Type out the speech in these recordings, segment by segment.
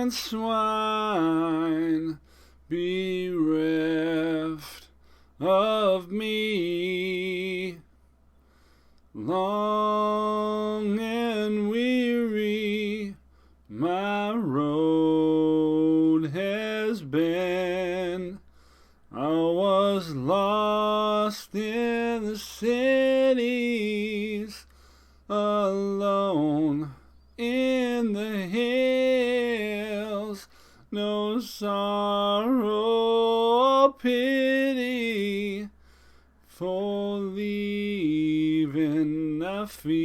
and swine, bereft of me. Long and weary my road has been. I was lost in the cities, alone in the hills. No sorrow or pity for leaving I feel.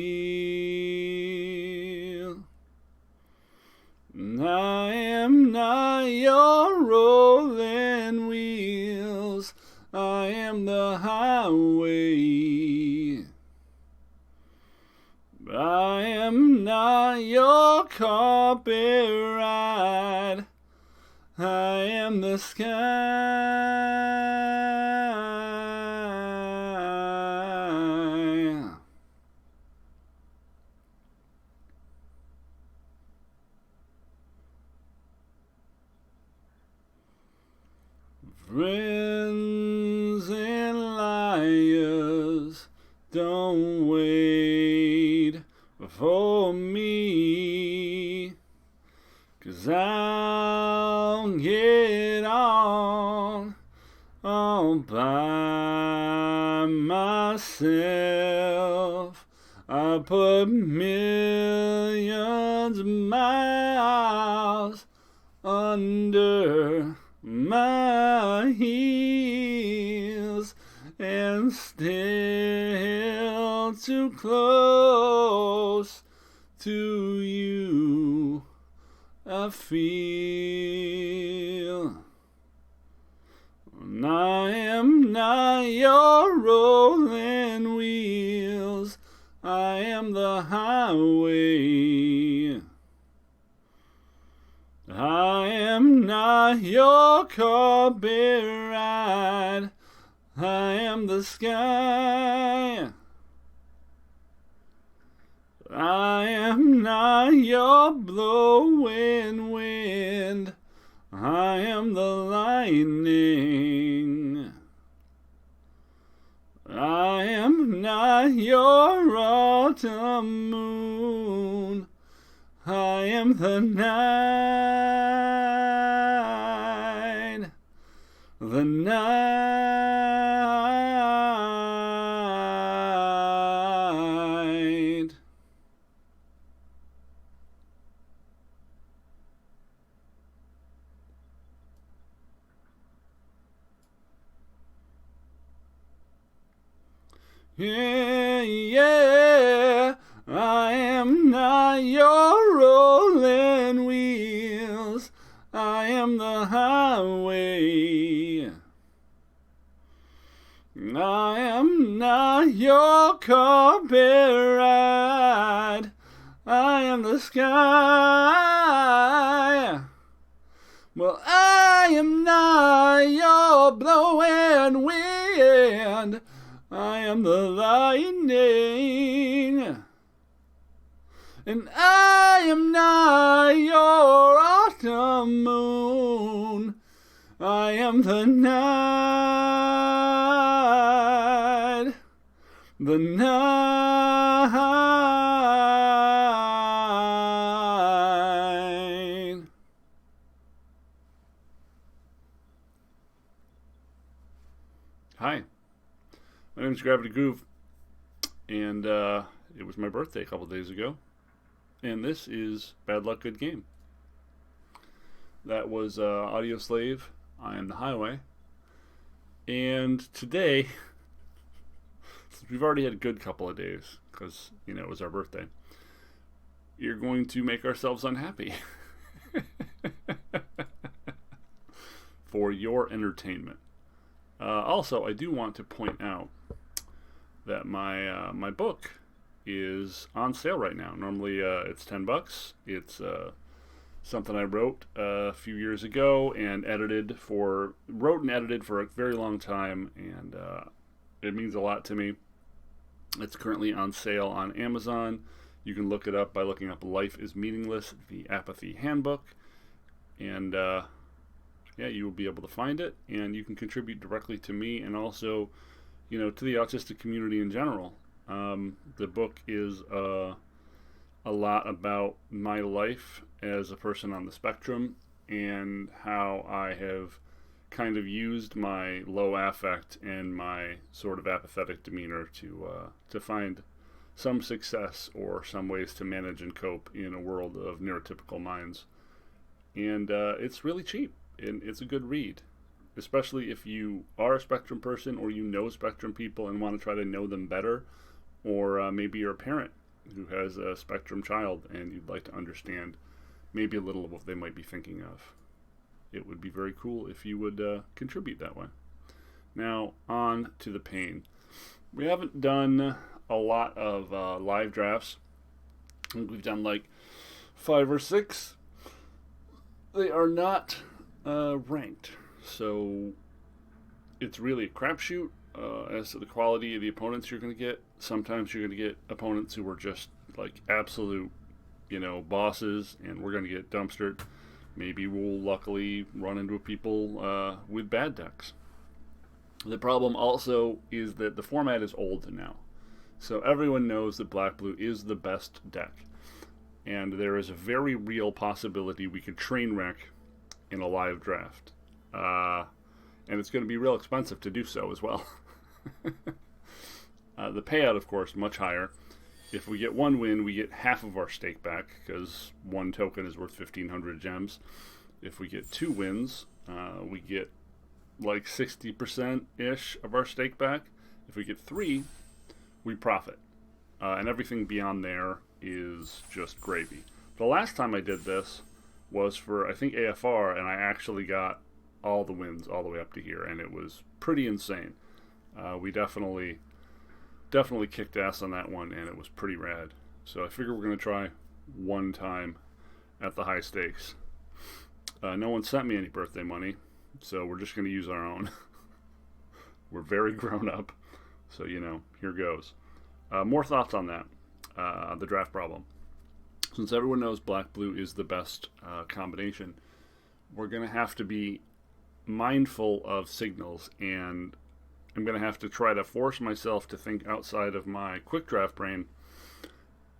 I am not your rolling wheels, I am the highway. I am not your carpet ride, I am the sky. Friends and liars, don't wait for me, 'cause I'll get on all by myself. I put millions of miles under my heels, and still too close to you I feel. And I am not your rolling wheels, I am the highway. I am not your carpet ride, I am the sky. I am not your blowing wind, I am the lightning. I am not your autumn moon, I am the night. The night. Yeah, yeah, I am not your rolling wheels, I am the highway. I am not your carpet ride, I am the sky. Well, I am not your blowing wind, I am the lightning. And I am not your autumn moon, I am the night. The night. Hi, my name is Gravity Groove, and it was my birthday a couple days ago, and this is Bad Luck Good Game. That was Audio Slave, I Am the Highway, and today, since we've already had a good couple of days, because, it was our birthday, you're going to make ourselves unhappy for your entertainment. Also, I do want to point out that my book is on sale right now. Normally, it's $10. It's something I wrote a few years ago and wrote and edited for a very long time, and it means a lot to me. It's currently on sale on Amazon. You can look it up by looking up "Life is Meaningless: The Apathy Handbook." And yeah, you will be able to find it, and you can contribute directly to me and also, you know, to the autistic community in general. The book is a lot about my life as a person on the spectrum and how I have kind of used my low affect and my sort of apathetic demeanor to find some success or some ways to manage and cope in a world of neurotypical minds. And it's really cheap, and it's a good read, especially if you are a spectrum person or you know spectrum people and want to try to know them better, or maybe you're a parent who has a spectrum child and you'd like to understand maybe a little of what they might be thinking of. It would be very cool if you would contribute that way. Now, on to the pain. We haven't done a lot of live drafts. I think we've done like 5 or 6. They are not ranked, so it's really a crapshoot as to the quality of the opponents you're going to get. Sometimes you're going to get opponents who are just like absolute, you know, bosses, and we're going to get dumpstered. Maybe we'll luckily run into people with bad decks. The problem also is that the format is old now. So everyone knows that Black-Blue is the best deck. And there is a very real possibility we could train wreck in a live draft. And it's going to be real expensive to do so as well. The payout, of course, much higher. If we get 1 win, we get half of our stake back, because 1 token is worth 1,500 gems. If we get 2 wins, we get like 60%-ish of our stake back. If we get 3, we profit. And everything beyond there is just gravy. The last time I did this was for, I think, AFR, and I actually got all the wins all the way up to here, and it was pretty insane. We definitely kicked ass on that one, and it was pretty rad. So I figure we're going to try 1 time at the high stakes. No one sent me any birthday money, so we're just going to use our own. We're very grown up, so, you know, here goes. More thoughts on that, the draft problem. Since everyone knows Black-Blue is the best combination, we're going to have to be mindful of signals, and I'm going to have to try to force myself to think outside of my quick draft brain.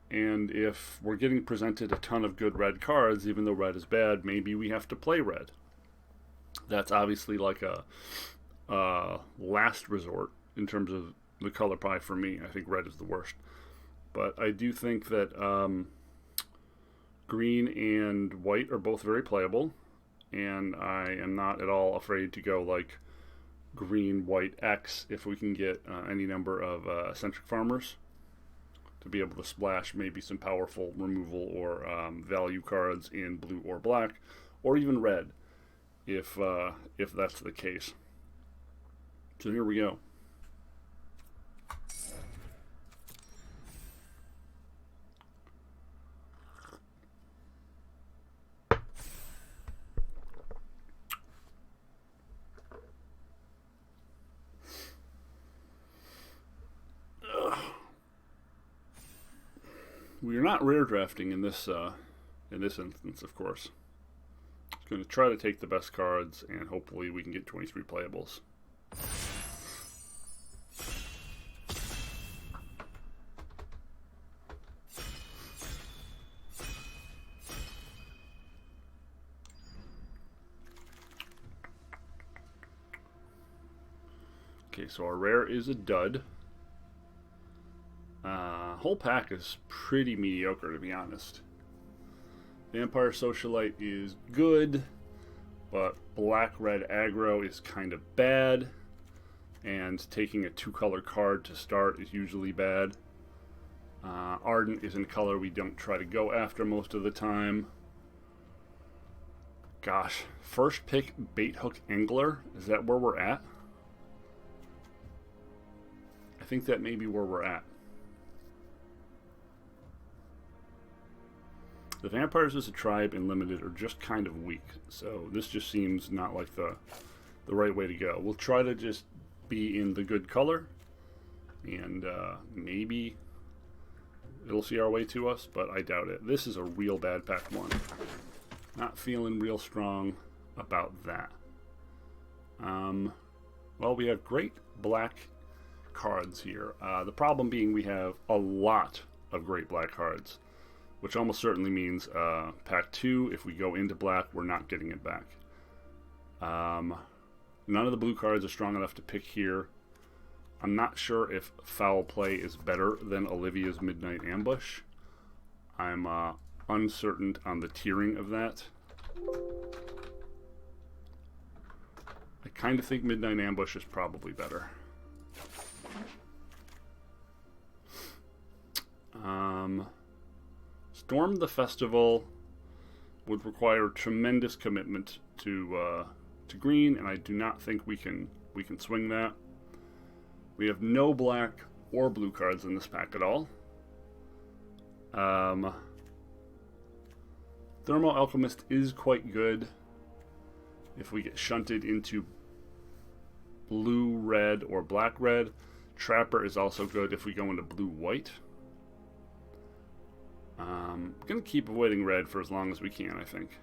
And if we're getting presented a ton of good red cards, even though red is bad, maybe we have to play red. That's obviously like a last resort in terms of the color pie for me. I think red is the worst. But I do think that green and white are both very playable. And I am not at all afraid to go like green, white, X if we can get any number of eccentric farmers to be able to splash maybe some powerful removal or value cards in blue or black, or even red if that's the case. So here we go. We are not rare drafting in this instance, of course. Just going to try to take the best cards, and hopefully we can get 23 playables. Okay, so our rare is a dud. Whole pack is pretty mediocre, to be honest. Vampire Socialite is good, but black-red aggro is kind of bad, and taking a 2-color card to start is usually bad. Ardent is in color we don't try to go after most of the time. Gosh, first pick Bait Hook Angler, is that where we're at? I think that may be where we're at. The vampires as a tribe in limited are just kind of weak, so this just seems not like the right way to go. We'll try to just be in the good color, and maybe it'll see our way to us, but I doubt it. This is a real bad pack 1. Not feeling real strong about that. Well, we have great black cards here. The problem being we have a lot of great black cards, which almost certainly means pack 2, if we go into black, we're not getting it back. None of the blue cards are strong enough to pick here. I'm not sure if Foul Play is better than Olivia's Midnight Ambush. I'm uncertain on the tiering of that. I kind of think Midnight Ambush is probably better. Storm the Festival would require tremendous commitment to green, and I do not think we can swing that. We have no black or blue cards in this pack at all. Thermo Alchemist is quite good if we get shunted into blue-red or black-red. Trapper is also good if we go into blue-white. I'm going to keep avoiding red for as long as we can, I think.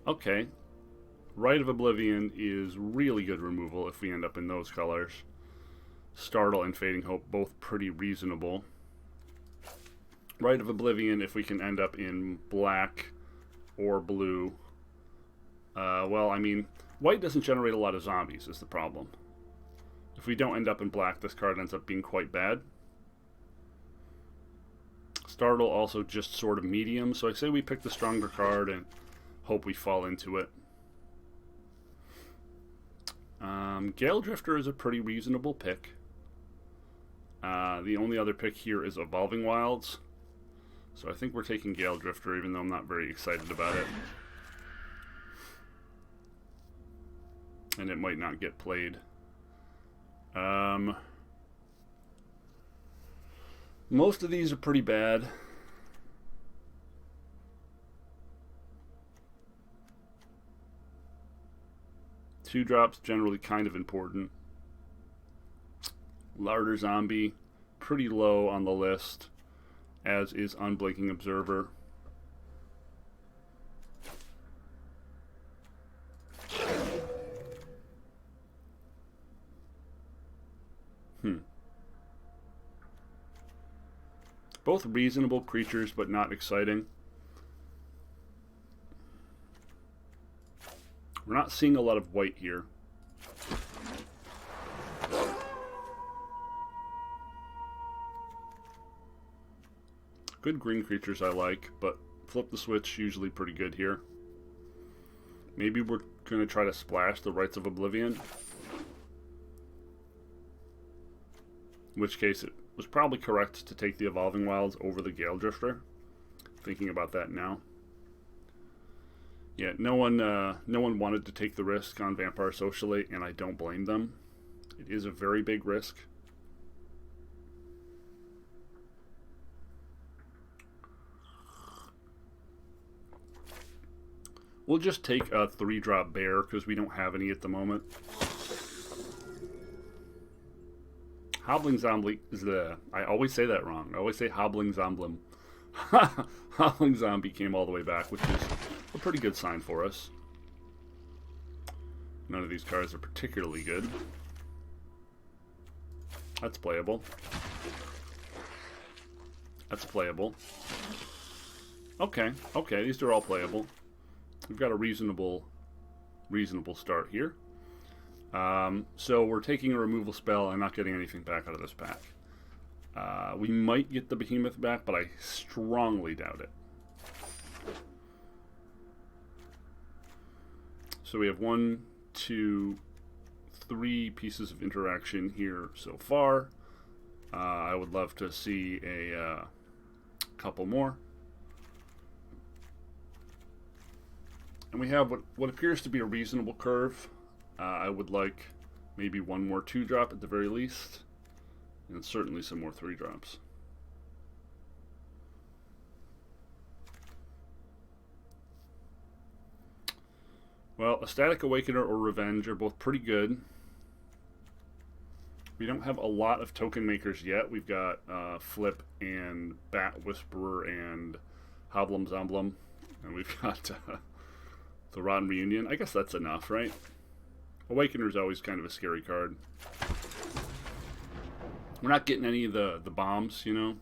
Okay. Rite of Oblivion is really good removal if we end up in those colors. Startle and Fading Hope, both pretty reasonable. Rite of Oblivion if we can end up in black or blue. Well, I mean, white doesn't generate a lot of zombies is the problem. If we don't end up in black, this card ends up being quite bad. Startle also just sort of medium, so I say we pick the stronger card and hope we fall into it. Gale Drifter is a pretty reasonable pick. The only other pick here is Evolving Wilds. So I think we're taking Gale Drifter, even though I'm not very excited about it. And it might not get played. Most of these are pretty bad. Two drops generally kind of important. Larder Zombie, pretty low on the list, as is Unblinking Observer. Both reasonable creatures, but not exciting. We're not seeing a lot of white here. Good green creatures I like, but flip the switch usually pretty good here. Maybe we're going to try to splash the Rites of Oblivion. In which case it was probably correct to take the Evolving Wilds over the Gale Drifter. Thinking about that now. Yeah, no one wanted to take the risk on Vampire Socialite, and I don't blame them. It is a very big risk. We'll just take a 3-drop Bear, because we don't have any at the moment. Hobbling Zombie is I always say that wrong. I always say Hobbling Zombie. Hobbling Zombie came all the way back, which is a pretty good sign for us. None of these cards are particularly good. That's playable. That's playable. Okay, these are all playable. We've got a reasonable start here. So we're taking a removal spell and not getting anything back out of this pack. We might get the Behemoth back, but I strongly doubt it. So we have 1, 2, 3 pieces of interaction here so far. I would love to see a couple more. And we have what appears to be a reasonable curve. I would like maybe one more 2-drop at the very least, and certainly some more 3-drops. Well, a Static Awakener or Revenge are both pretty good. We don't have a lot of token makers yet. We've got Flip and Bat Whisperer and Hoblum Zomblum. And we've got the Rotten Reunion. I guess that's enough, right? Awakener's always kind of a scary card. We're not getting any of the bombs, you know?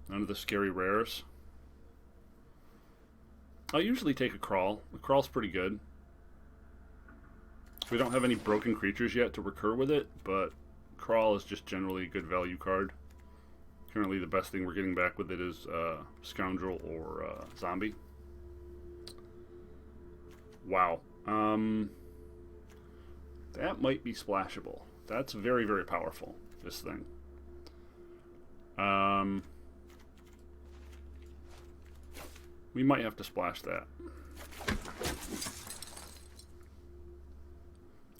None of the scary rares. I usually take a Crawl. The Crawl's pretty good. We don't have any broken creatures yet to recur with it, but Crawl is just generally a good value card. Currently the best thing we're getting back with it is Scoundrel or Zombie. Wow. That might be splashable. That's very, very powerful, this thing. We might have to splash that.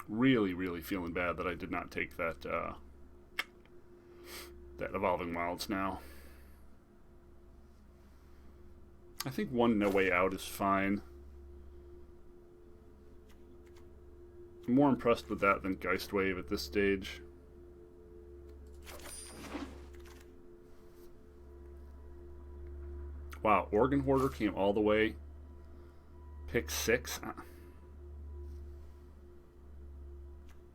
Really, really feeling bad that I did not take that that Evolving Wilds now. I think one No Way Out is fine. I'm more impressed with that than Geist Wave at this stage. Wow, Organ Hoarder came all the way. Pick 6.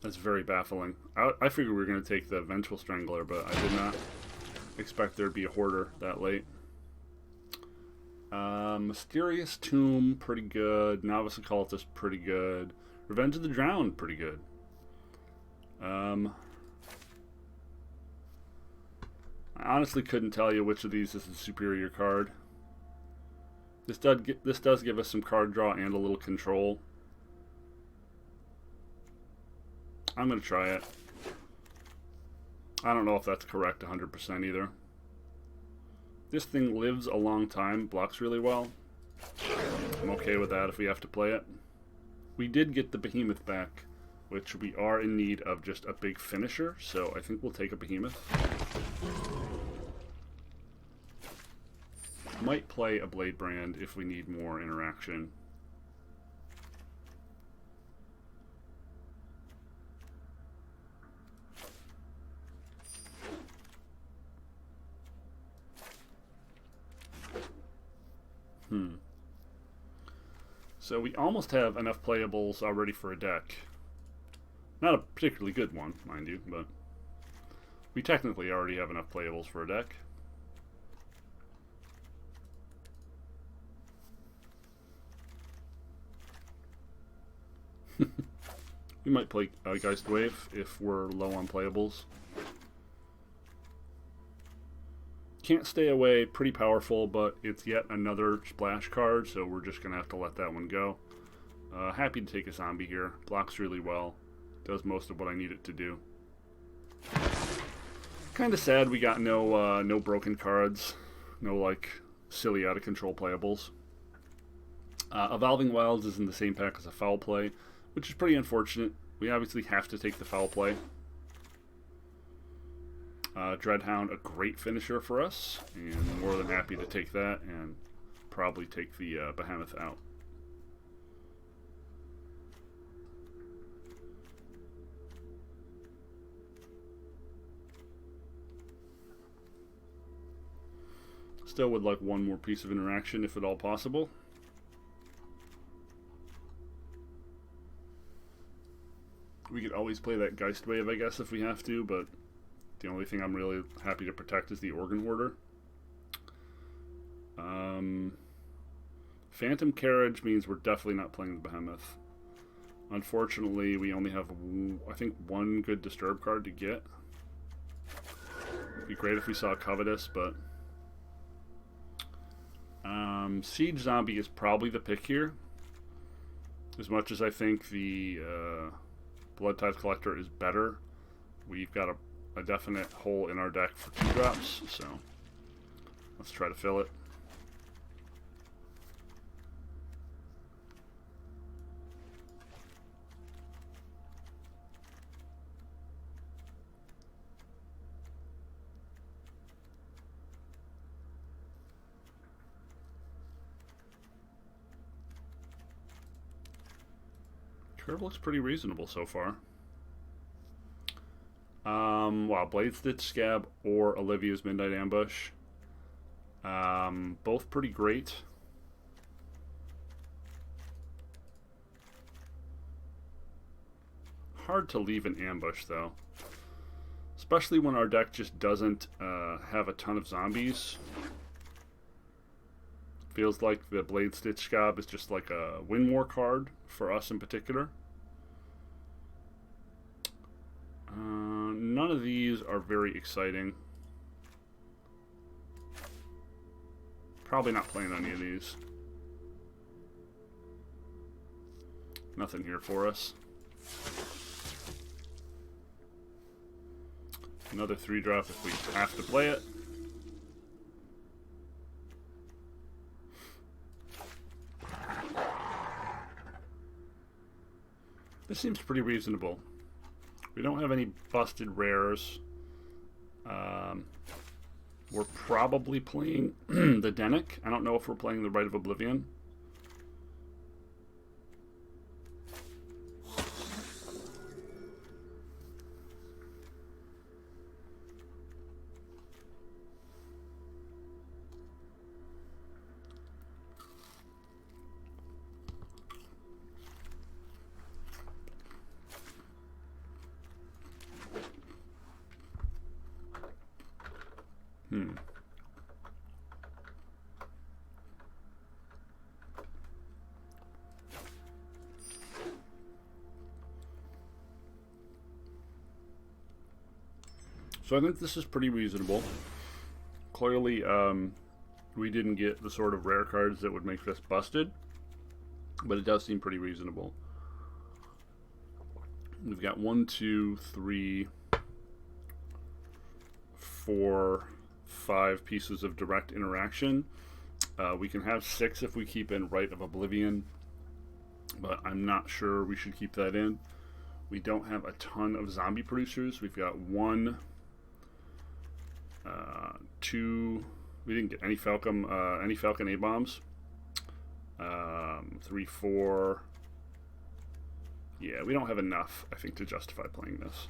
That's very baffling. I figured we were going to take the Vengeful Strangler, but I did not expect there to be a Hoarder that late. Mysterious Tomb, pretty good. Novice Occultist, pretty good. Revenge of the Drowned, pretty good. I honestly couldn't tell you which of these is the superior card. This does give us some card draw and a little control. I'm going to try it. I don't know if that's correct 100% either. This thing lives a long time, blocks really well. I'm okay with that if we have to play it. We did get the Behemoth back, which we are in need of just a big finisher, so I think we'll take a Behemoth. Might play a Blade Brand if we need more interaction. So we almost have enough playables already for a deck. Not a particularly good one, mind you, but we technically already have enough playables for a deck. We might play Geist Wave if we're low on playables. Can't Stay Away, pretty powerful, but it's yet another splash card, so we're just going to have to let that one go. Happy to take a zombie here. Blocks really well. Does most of what I need it to do. Kind of sad we got no broken cards. No, like, silly out-of-control playables. Evolving Wilds is in the same pack as a Foul Play, which is pretty unfortunate. We obviously have to take the Foul Play. Dreadhound, a great finisher for us, and more than happy to take that and probably take the Behemoth out. Still would like one more piece of interaction if at all possible. We could always play that Geist Wave, I guess, if we have to, but the only thing I'm really happy to protect is the Organ Hoarder. Phantom Carriage means we're definitely not playing the Behemoth. Unfortunately, we only have, I think, one good Disturb card to get. It'd be great if we saw Covetous, but Siege Zombie is probably the pick here. As much as I think the Blood Tithe Collector is better, we've got a definite hole in our deck for 2-drops, so let's try to fill it. Curve looks pretty reasonable so far. Wow, Blade Stitch Scab or Olivia's Midnight Ambush. Both pretty great. Hard to leave an ambush, though. Especially when our deck just doesn't have a ton of zombies. Feels like the Blade Stitch Scab is just like a win more card for us in particular. None of these are very exciting. Probably not playing any of these. Nothing here for us. Another 3-drop if we have to play it. This seems pretty reasonable. We don't have any busted rares. We're probably playing the Denic. I don't know if we're playing the Rite of Oblivion. So I think this is pretty reasonable. Clearly, we didn't get the sort of rare cards that would make this busted, but it does seem pretty reasonable. We've got 1, 2, 3, 4, 5 pieces of direct interaction. We can have 6 if we keep in Rite of Oblivion, but I'm not sure we should keep that in. We don't have a ton of zombie producers. We've got 1, 2. We didn't get any Falcon A-bombs. 3, 4. Yeah, we don't have enough, I think, to justify playing this.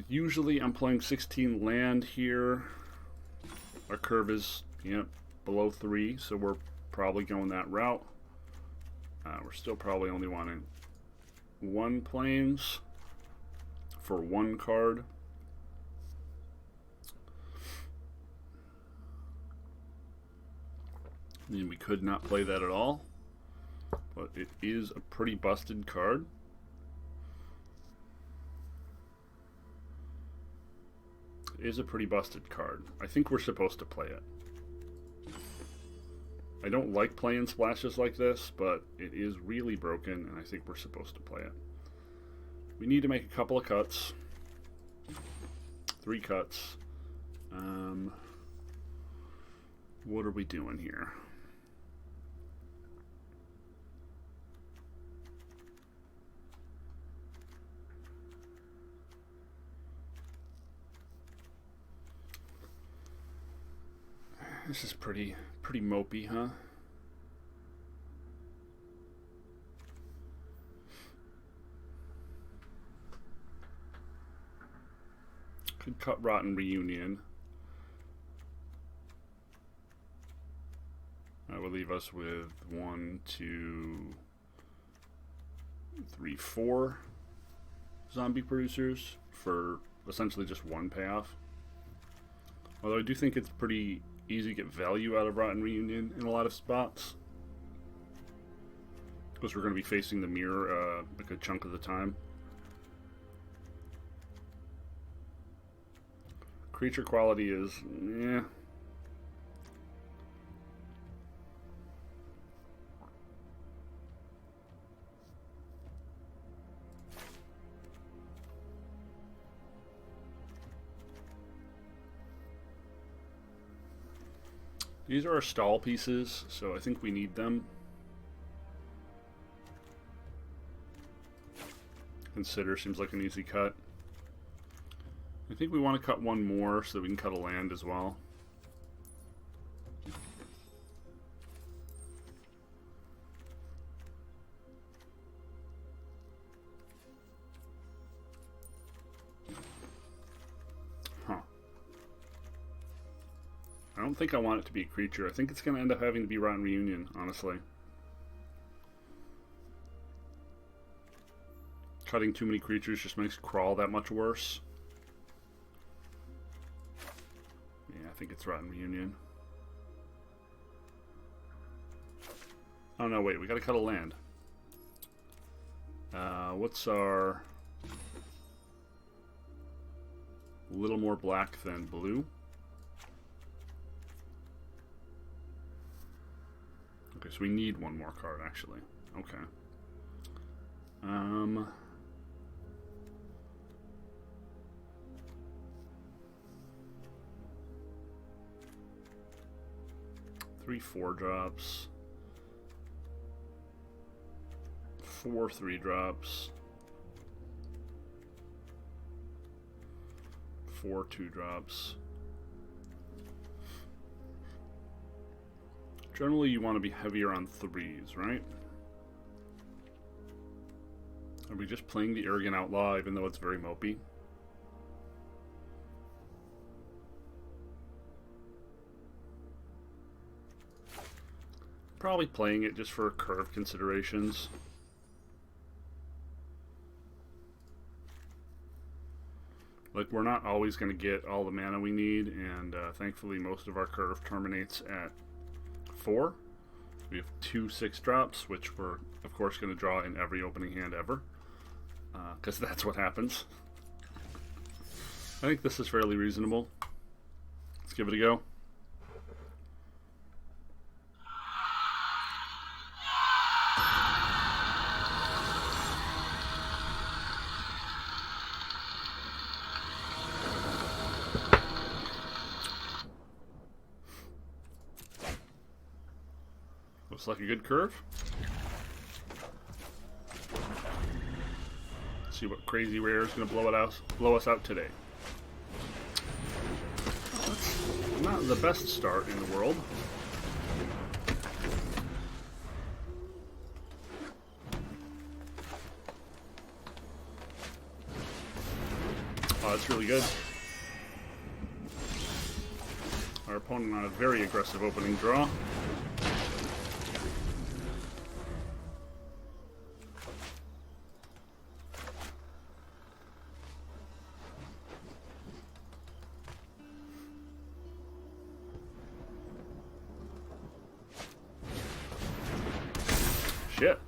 Usually I'm playing 16 land here. Our curve is, below 3, so we're probably going that route. We're still probably only wanting 1 plains for 1 card. I mean, we could not play that at all, but it is a pretty busted card. It is a pretty busted card. I think we're supposed to play it. I don't like playing splashes like this, but it is really broken, and I think we're supposed to play it. We need to make a couple of cuts. 3 cuts. What are we doing here? This is pretty mopey, huh? Could cut Rotten Reunion. That would leave us with 1, 2, 3, 4 zombie producers for essentially just 1 payoff. Although I do think it's pretty easy to get value out of Rotten Reunion in a lot of spots, because we're going to be facing the mirror a good chunk of the time. Creature quality is, These are our stall pieces, so I think we need them. Consider seems like an easy cut. I think we want to cut 1 more so that we can cut a land as well. don't think I want it to be a creature. I think it's going to end up having to be Rotten Reunion, honestly. Cutting too many creatures just makes Crawl that much worse. Yeah, I think it's Rotten Reunion. Oh no, wait, we gotta cut a land. What's our... A little more black than blue. Okay, so we need one more card, actually. Okay. 3 4-drops. 4 3-drops. 4 2-drops. Generally, you want to be heavier on 3s, right? Are we just playing the Arrogant Outlaw, even though it's very mopey? Probably playing it just for curve considerations. Like, we're not always going to get all the mana we need, and thankfully most of our curve terminates at 4. We have 2 6-drops, which we're, of course, going to draw in every opening hand ever, because that's what happens. I think this is fairly reasonable. Let's give it a go. Looks like a good curve. Let's see what crazy rare is going to blow us out today. That's not the best start in the world. Oh, that's really good. Our opponent on a very aggressive opening draw. Shit.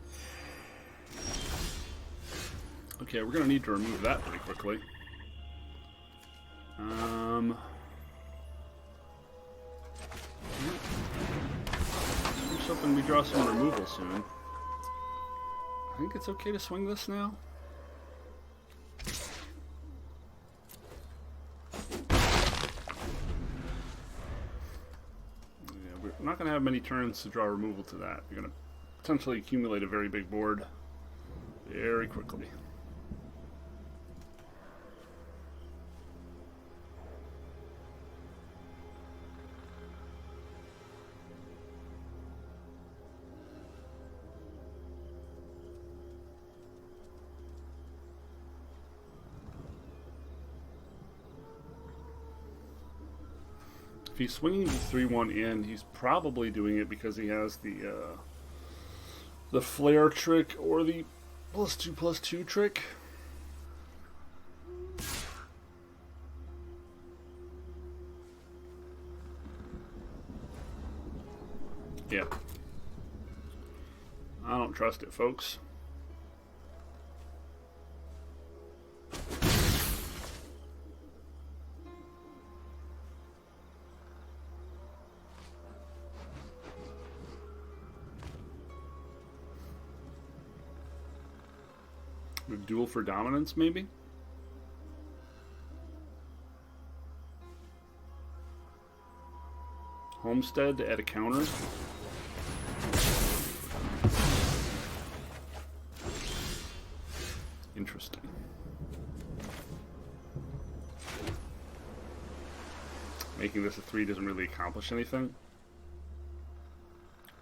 Okay, we're gonna need to remove that pretty quickly. I'm just hoping we draw some removal soon. I think it's okay to swing this now. Yeah, we're not gonna have many turns to draw removal to that. We're gonna potentially accumulate a very big board very quickly. If he's swinging the 3/1 in, he's probably doing it because he has the flare trick or the +2/+2 trick. Yeah. I don't trust it, folks. Duel for dominance, maybe? Homestead to add a counter. Interesting. Making this a 3 doesn't really accomplish anything.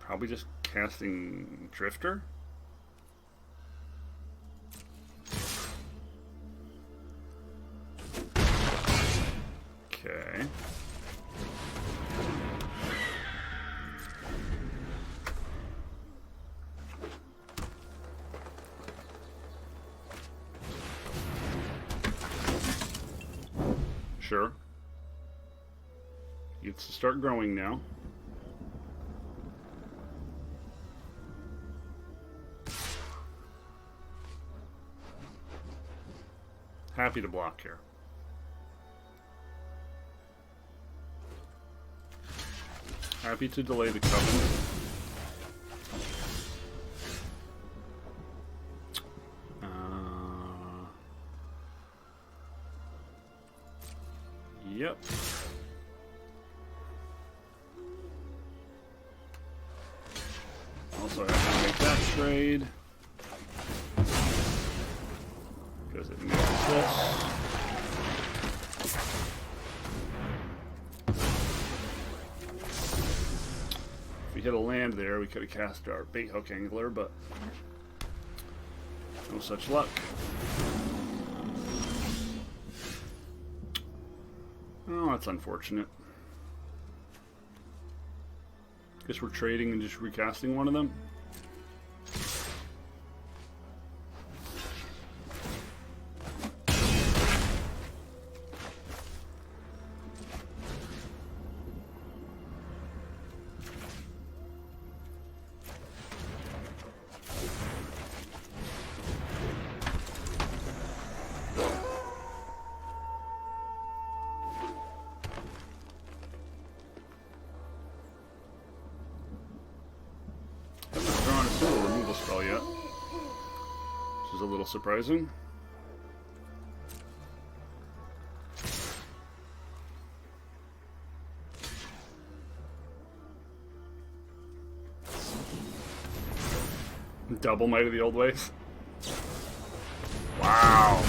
Probably just casting Drifter. Okay. Sure. He gets to start growing now. Happy to block here. Happy to delay the Covenant. Yep. Also have to make that trade. Because it makes this. If we hit a land there, we could have cast our bait hook angler, but no such luck. Oh, that's unfortunate. Guess we're trading and just recasting one of them. Spell yet, which is a little surprising. Double Might of the Old Ways. Wow.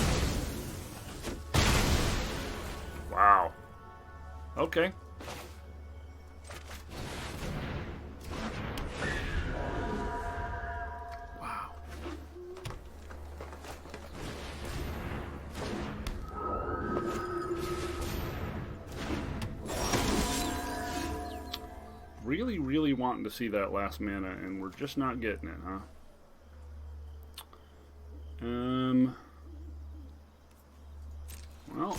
Wow. Okay. Really wanting to see that last mana, and we're just not getting it, huh? Well.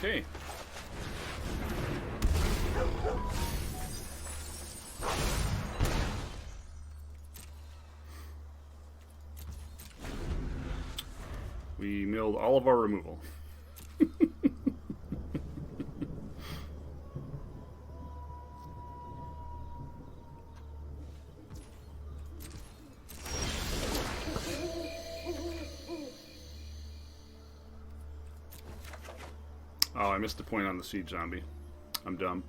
Okay. We milled all of our removal. Oh, I missed the point on the siege zombie. I'm dumb.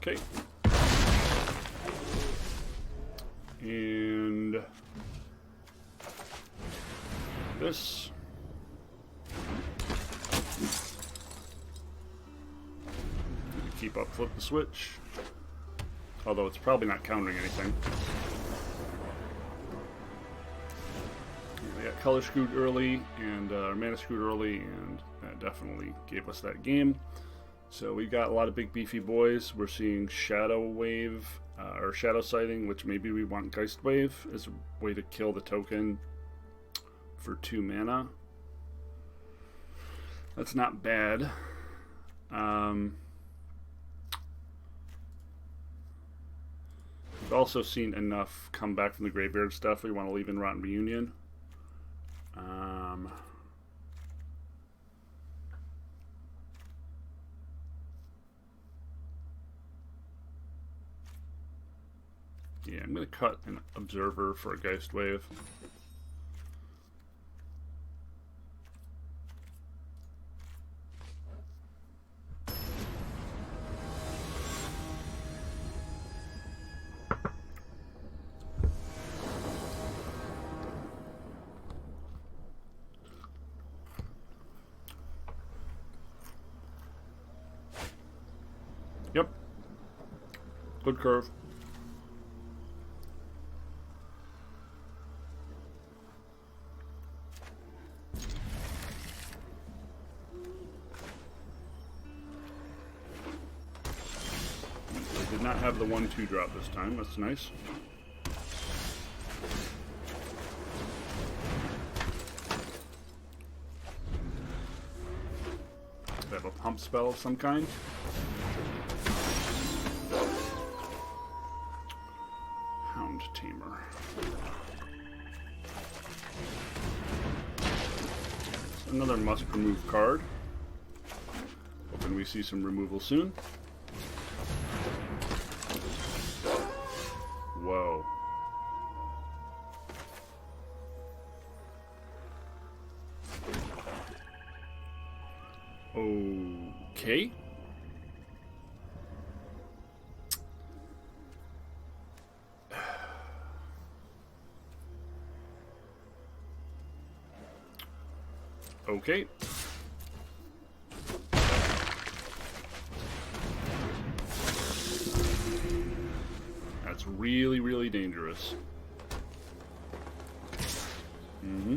Okay. And this. Keep up, flip the switch. Although it's probably not countering anything. We got color screwed early and mana screwed early, and that definitely gave us that game. So we got a lot of big beefy boys. We're seeing Shadow Wave or Shadow Sighting, which maybe we want Geist Wave as a way to kill the token for 2 mana. That's not bad. We've also seen enough come back from the graveyard stuff. We want to leave in Rotten Reunion. Yeah, I'm going to cut an Observer for a Geist Wave. Good curve. I did not have the 1-2 drop this time. That's nice. I have a pump spell of some kind. Hound Tamer. Another must remove card. Hoping we see some removal soon. Whoa. Okay. Okay. That's really, really dangerous. Mm-hmm.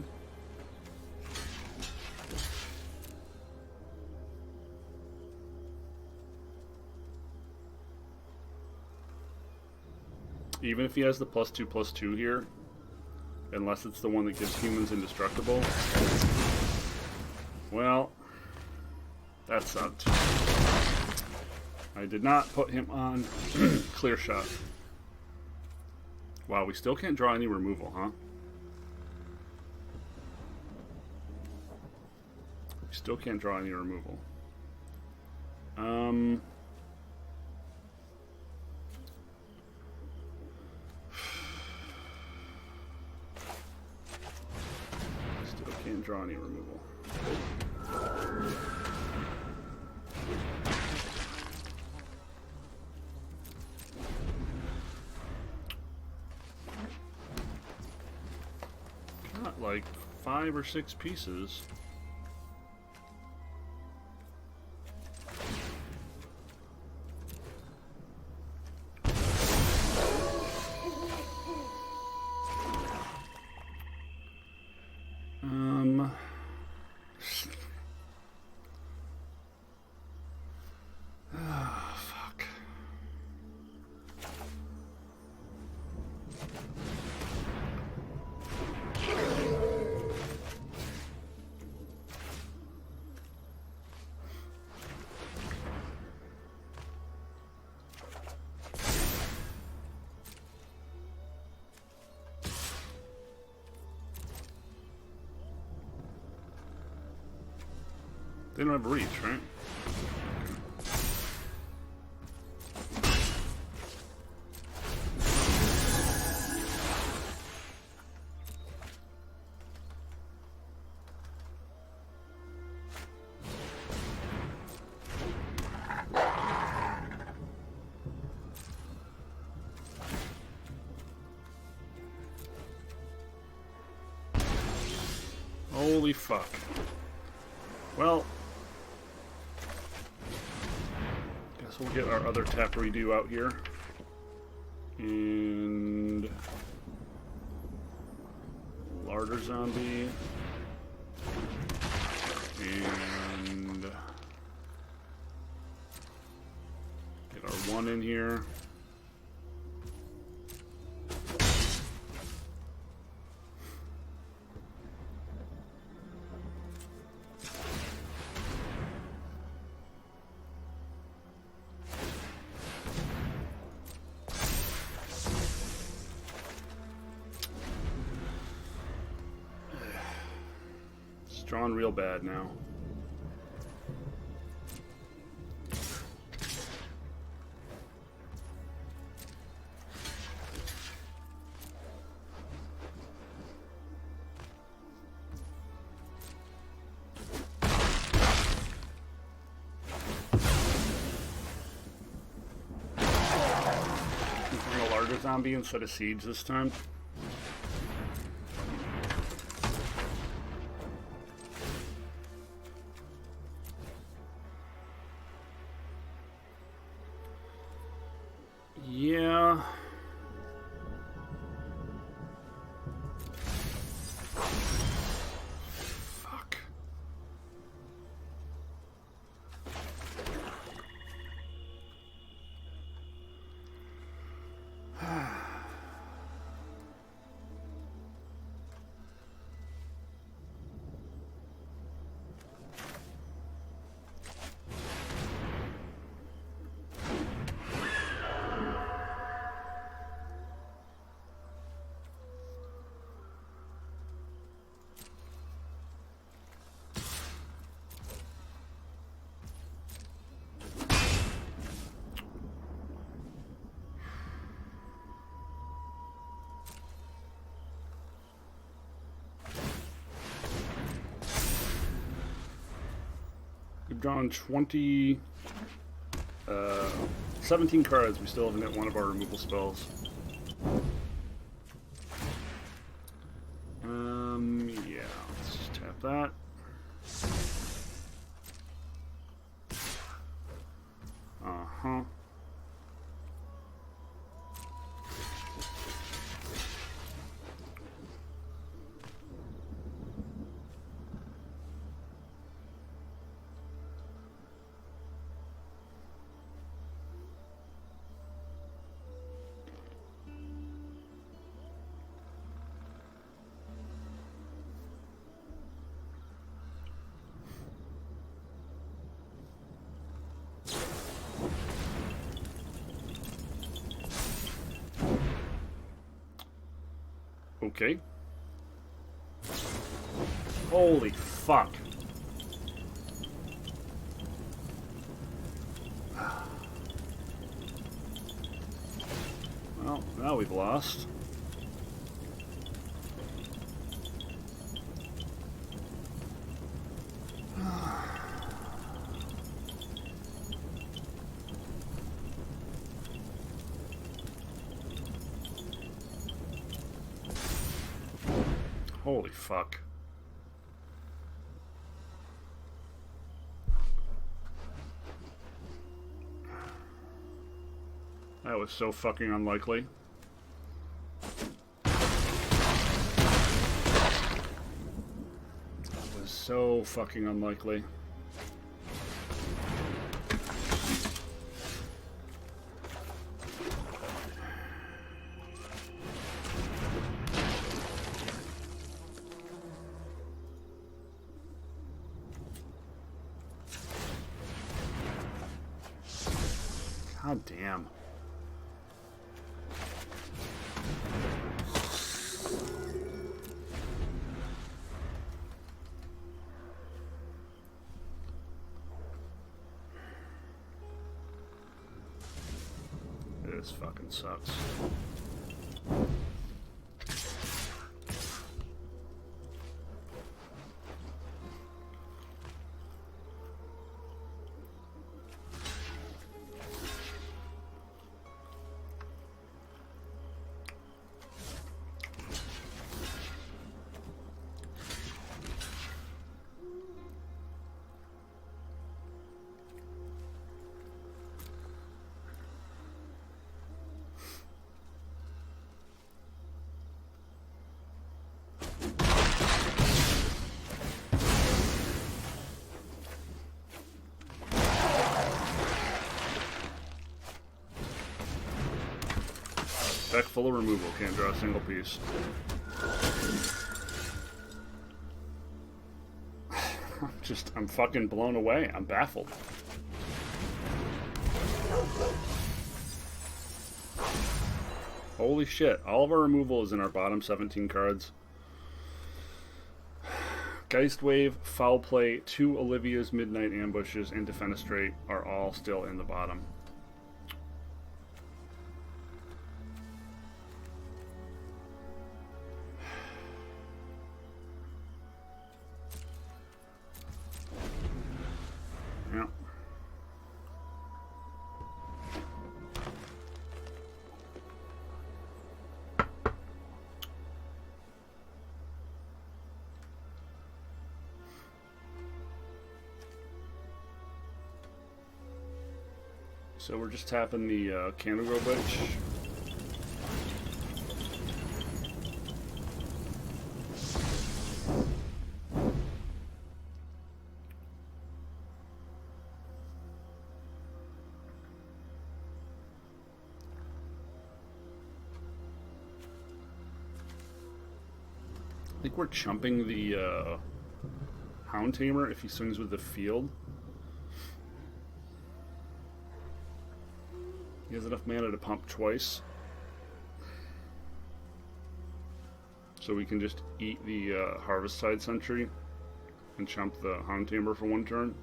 Even if he has the +2/+2 here, unless it's the one that gives humans indestructible, well, that sucked. I did not put him on clear shot. Wow, we still can't draw any removal, huh? We still can't draw any removal. Still can't draw any removal. Got like 5 or 6 pieces. Fuck. They don't have reach, right? Holy fuck. Well, guess we'll get our other tap redo out here. And larder zombie. And get our 1 in here. Drawn real bad now. We're gonna larger zombie instead of siege this time. gone 20... 17 cards. We still haven't hit one of our removal spells. Yeah, let's just tap that. Uh-huh. Okay. Holy fuck. Well, now we've lost. Holy fuck. That was so fucking unlikely. That was so fucking unlikely. God damn. This fucking sucks. Deck full of removal, can't draw a single piece. I'm fucking blown away. I'm baffled. Holy shit. All of our removal is in our bottom 17 cards. Geist Wave, Foul Play, 2 Olivia's Midnight Ambushes, and Defenestrate are all still in the bottom. Yeah. So we're just tapping the Candlegrow Witch. I think we're chumping the Hound Tamer if he swings with the field. He has enough mana to pump twice. So we can just eat the Harvest Tide Sentry and chump the Hound Tamer for one turn.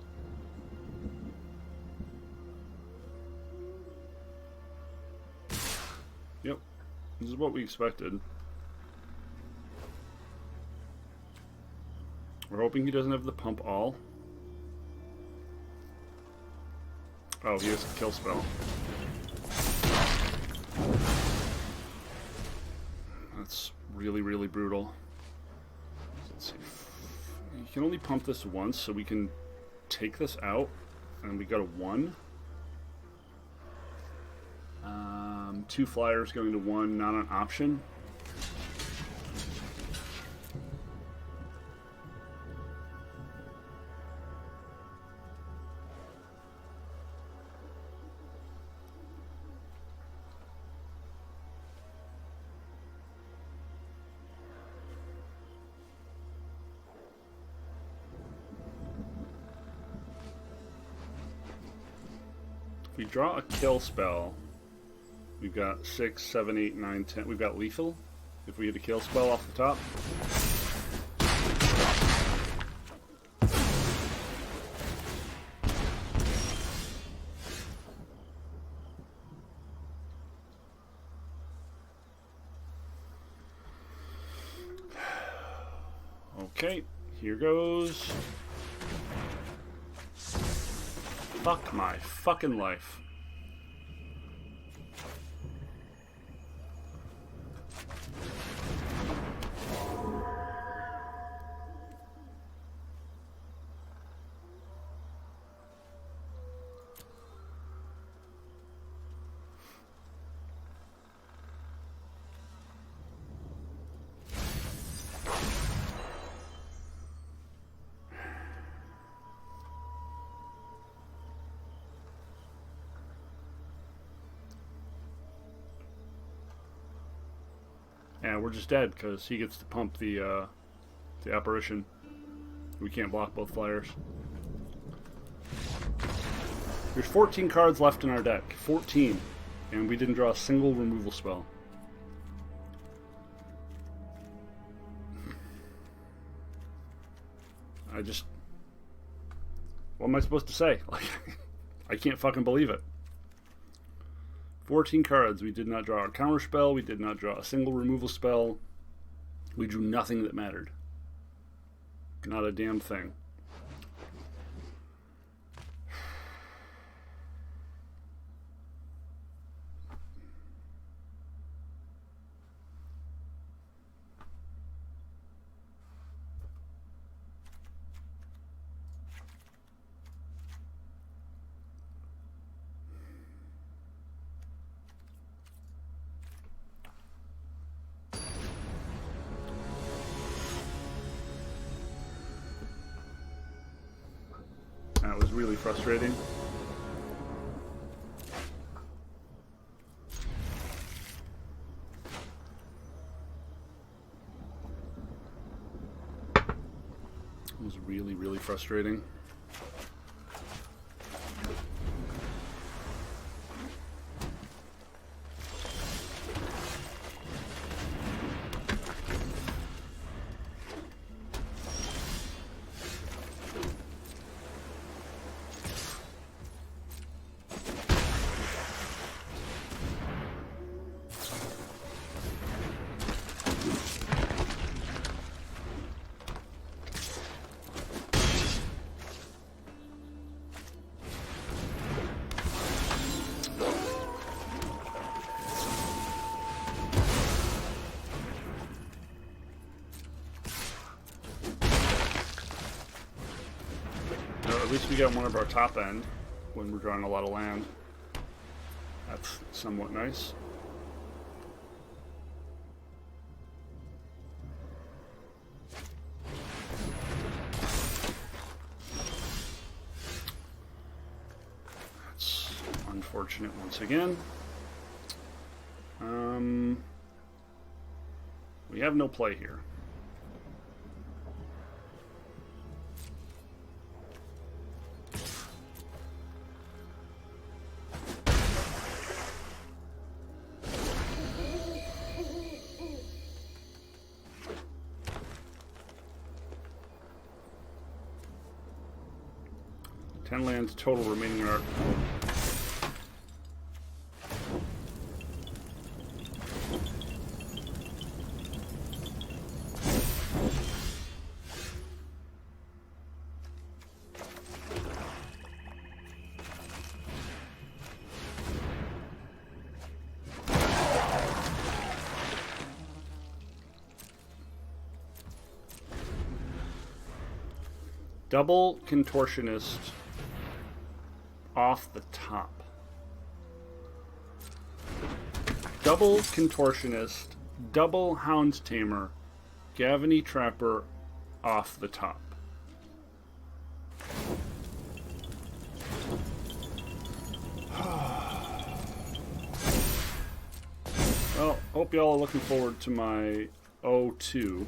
Yep, this is what we expected. We're hoping he doesn't have the pump all. Oh, he has a kill spell. That's really, really brutal. Let's see. You can only pump this once, so we can take this out, and we got a 1. 2 flyers going to 1, not an option. If we draw a kill spell, we've got 6, 7, 8, 9, 10. We've got lethal if we hit a kill spell off the top. Okay, here goes. Fuck my fucking life. Yeah, we're just dead because he gets to pump the apparition. We can't block both flyers. There's 14 cards left in our deck. 14. And we didn't draw a single removal spell. What am I supposed to say? Like, I can't fucking believe it. 14 cards. We did not draw a counter spell. We did not draw a single removal spell. We drew nothing that mattered. Not a damn thing. That was really frustrating. It was really, really frustrating. At least we got one of our top end when we're drawing a lot of land. That's somewhat nice. That's unfortunate once again. We have no play here. Ten lands total remaining in our... Double Contortionist off the top. Double Contortionist, double Hound Tamer, Gavany Trapper off the top. Well, hope y'all are looking forward to my BO2.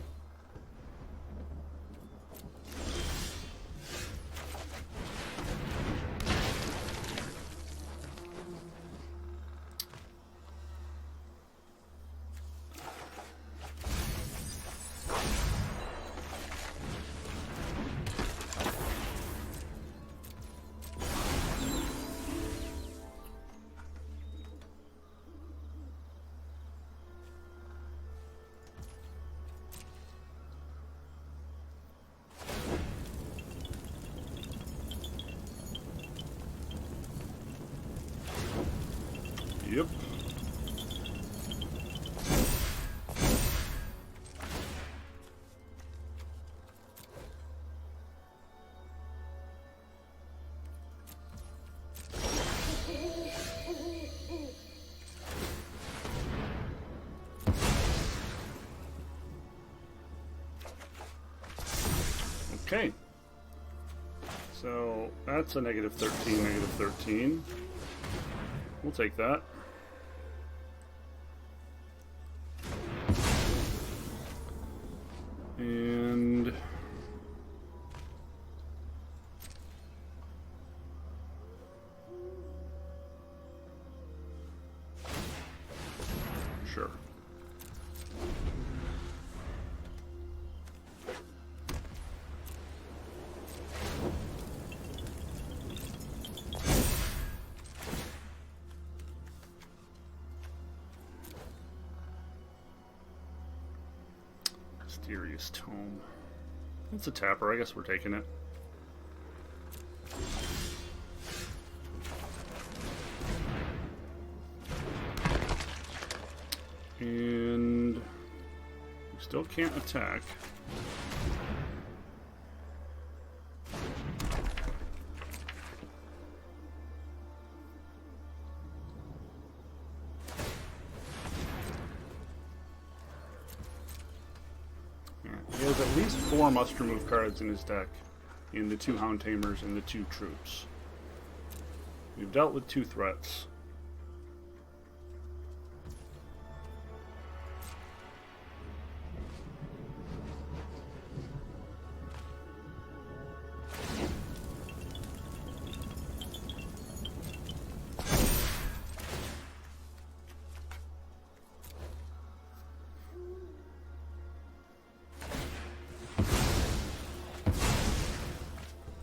Yep. Okay. So that's a -13, -13. We'll take that. And sure. Mysterious Tome. It's a tapper. I guess we're taking it. And we still can't attack. He has at least 4 must-remove cards in his deck, in the 2 Hound Tamers and the 2 Troops. We've dealt with 2 threats.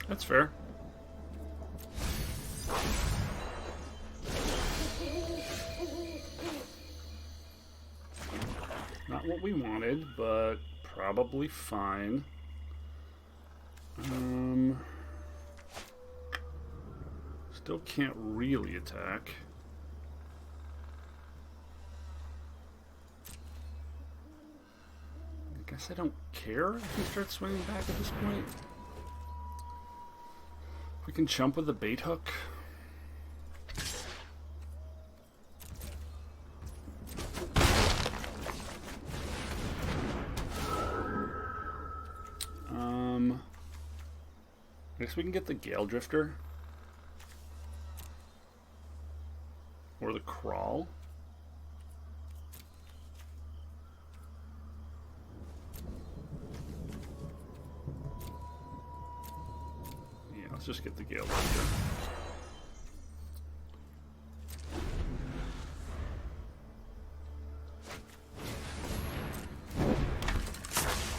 That's fair. Not what we wanted, but probably fine. Still can't really attack. I guess I don't care if he starts swinging back at this point. We can jump with the bait hook. I guess we can get the Gale Drifter. Or the Crawl. Let's just get the Gale Drifter.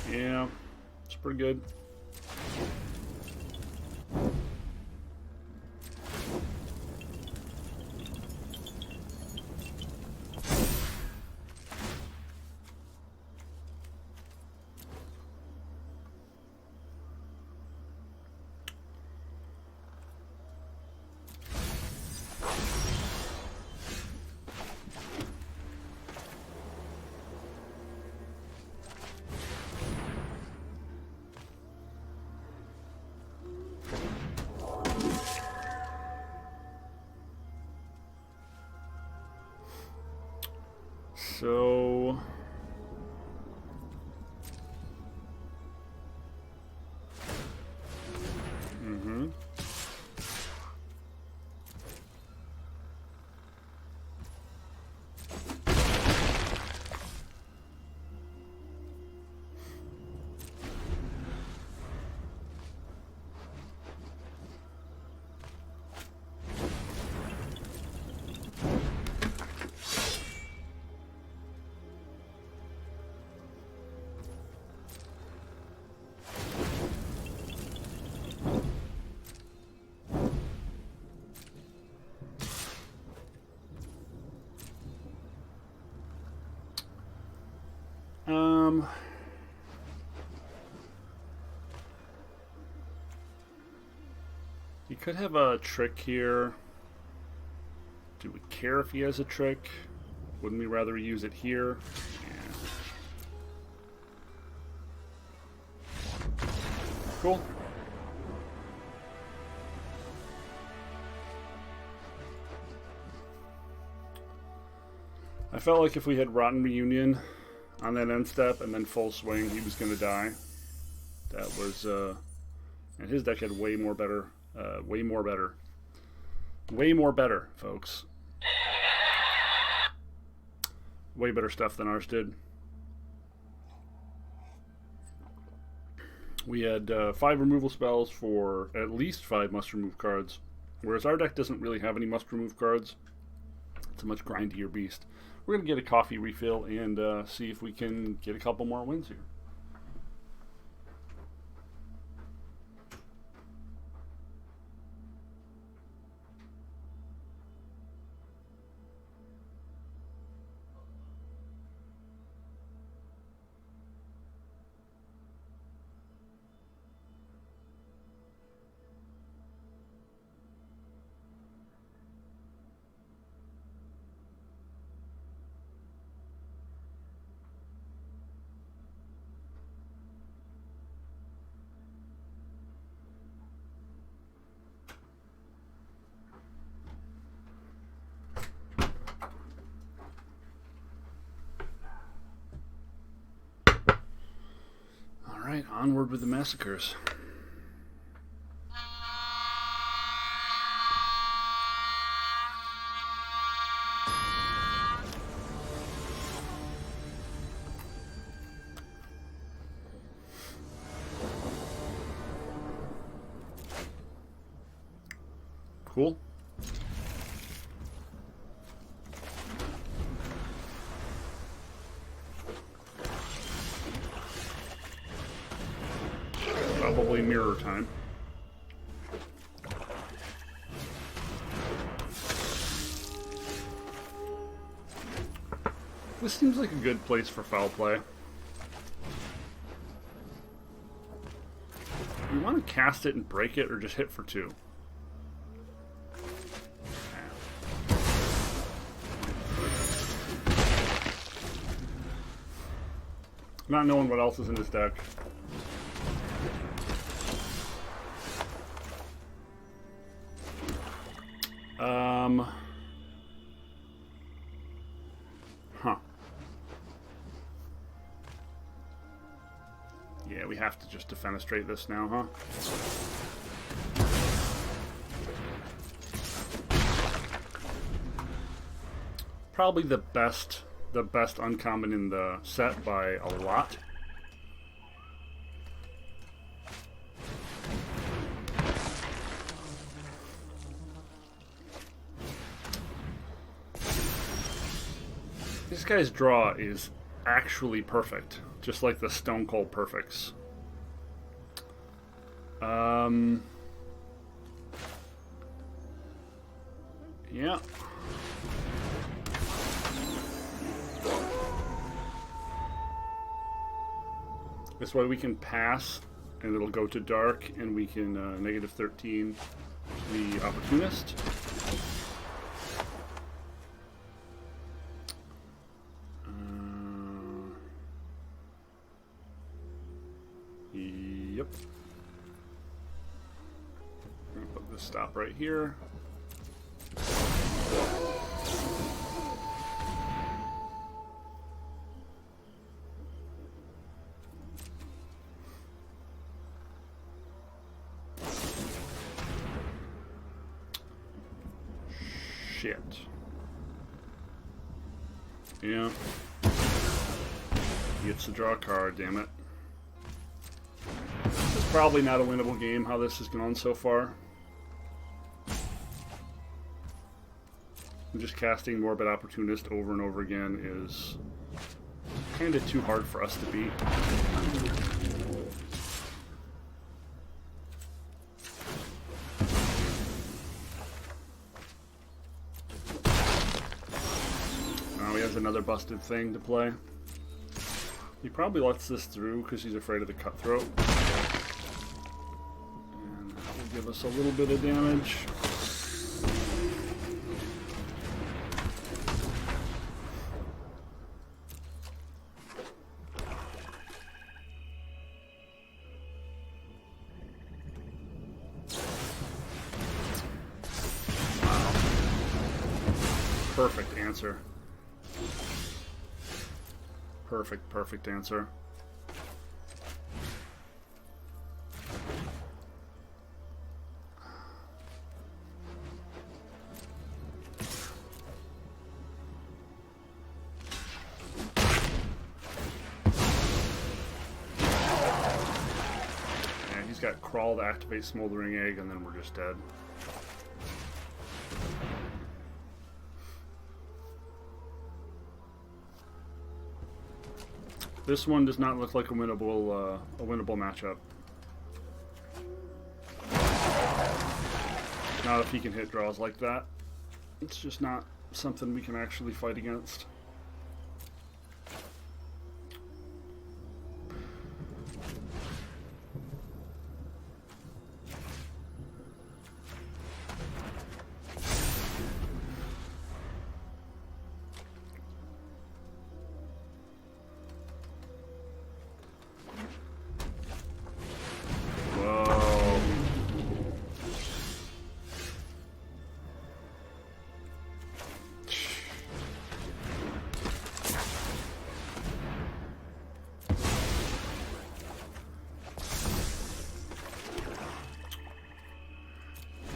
Yeah, it's pretty good. So... He could have a trick here. Do we care if he has a trick? Wouldn't we rather use it here? Yeah. Cool. I felt like if we had Rotten Reunion on that end step and then full swing, he was going to die. That was, and his deck had way more better, folks. Way better stuff than ours did. We had 5 removal spells for at least 5 must-remove cards, whereas our deck doesn't really have any must-remove cards. It's a much grindier beast. We're going to get a coffee refill and see if we can get a couple more wins here. Alright, onward with the massacres. Cool. Probably mirror time. This seems like a good place for foul play. You want to cast it and break it or just hit for 2? Not knowing what else is in this deck. Huh. Yeah, we have to just defenestrate this now, huh? Probably the best uncommon in the set by a lot. This guy's draw is actually perfect, just like the Stone Cold Perfects. Yeah. This way we can pass, and it'll go to dark, and we can -13 the Opportunist. Yep. I'm gonna put this stop right here. Shit. Yeah. He gets to draw a card, damn it. It's probably not a winnable game, how this has gone so far. Just casting Morbid Opportunist over and over again is kind of too hard for us to beat. Now he has another busted thing to play. He probably lets this through because he's afraid of the Cutthroat. And that will give us a little bit of damage. Perfect answer. Perfect answer. Yeah, he's got Crawl to activate Smoldering Egg, and then we're just dead. This one does not look like a winnable matchup. Not if he can hit draws like that. It's just not something we can actually fight against.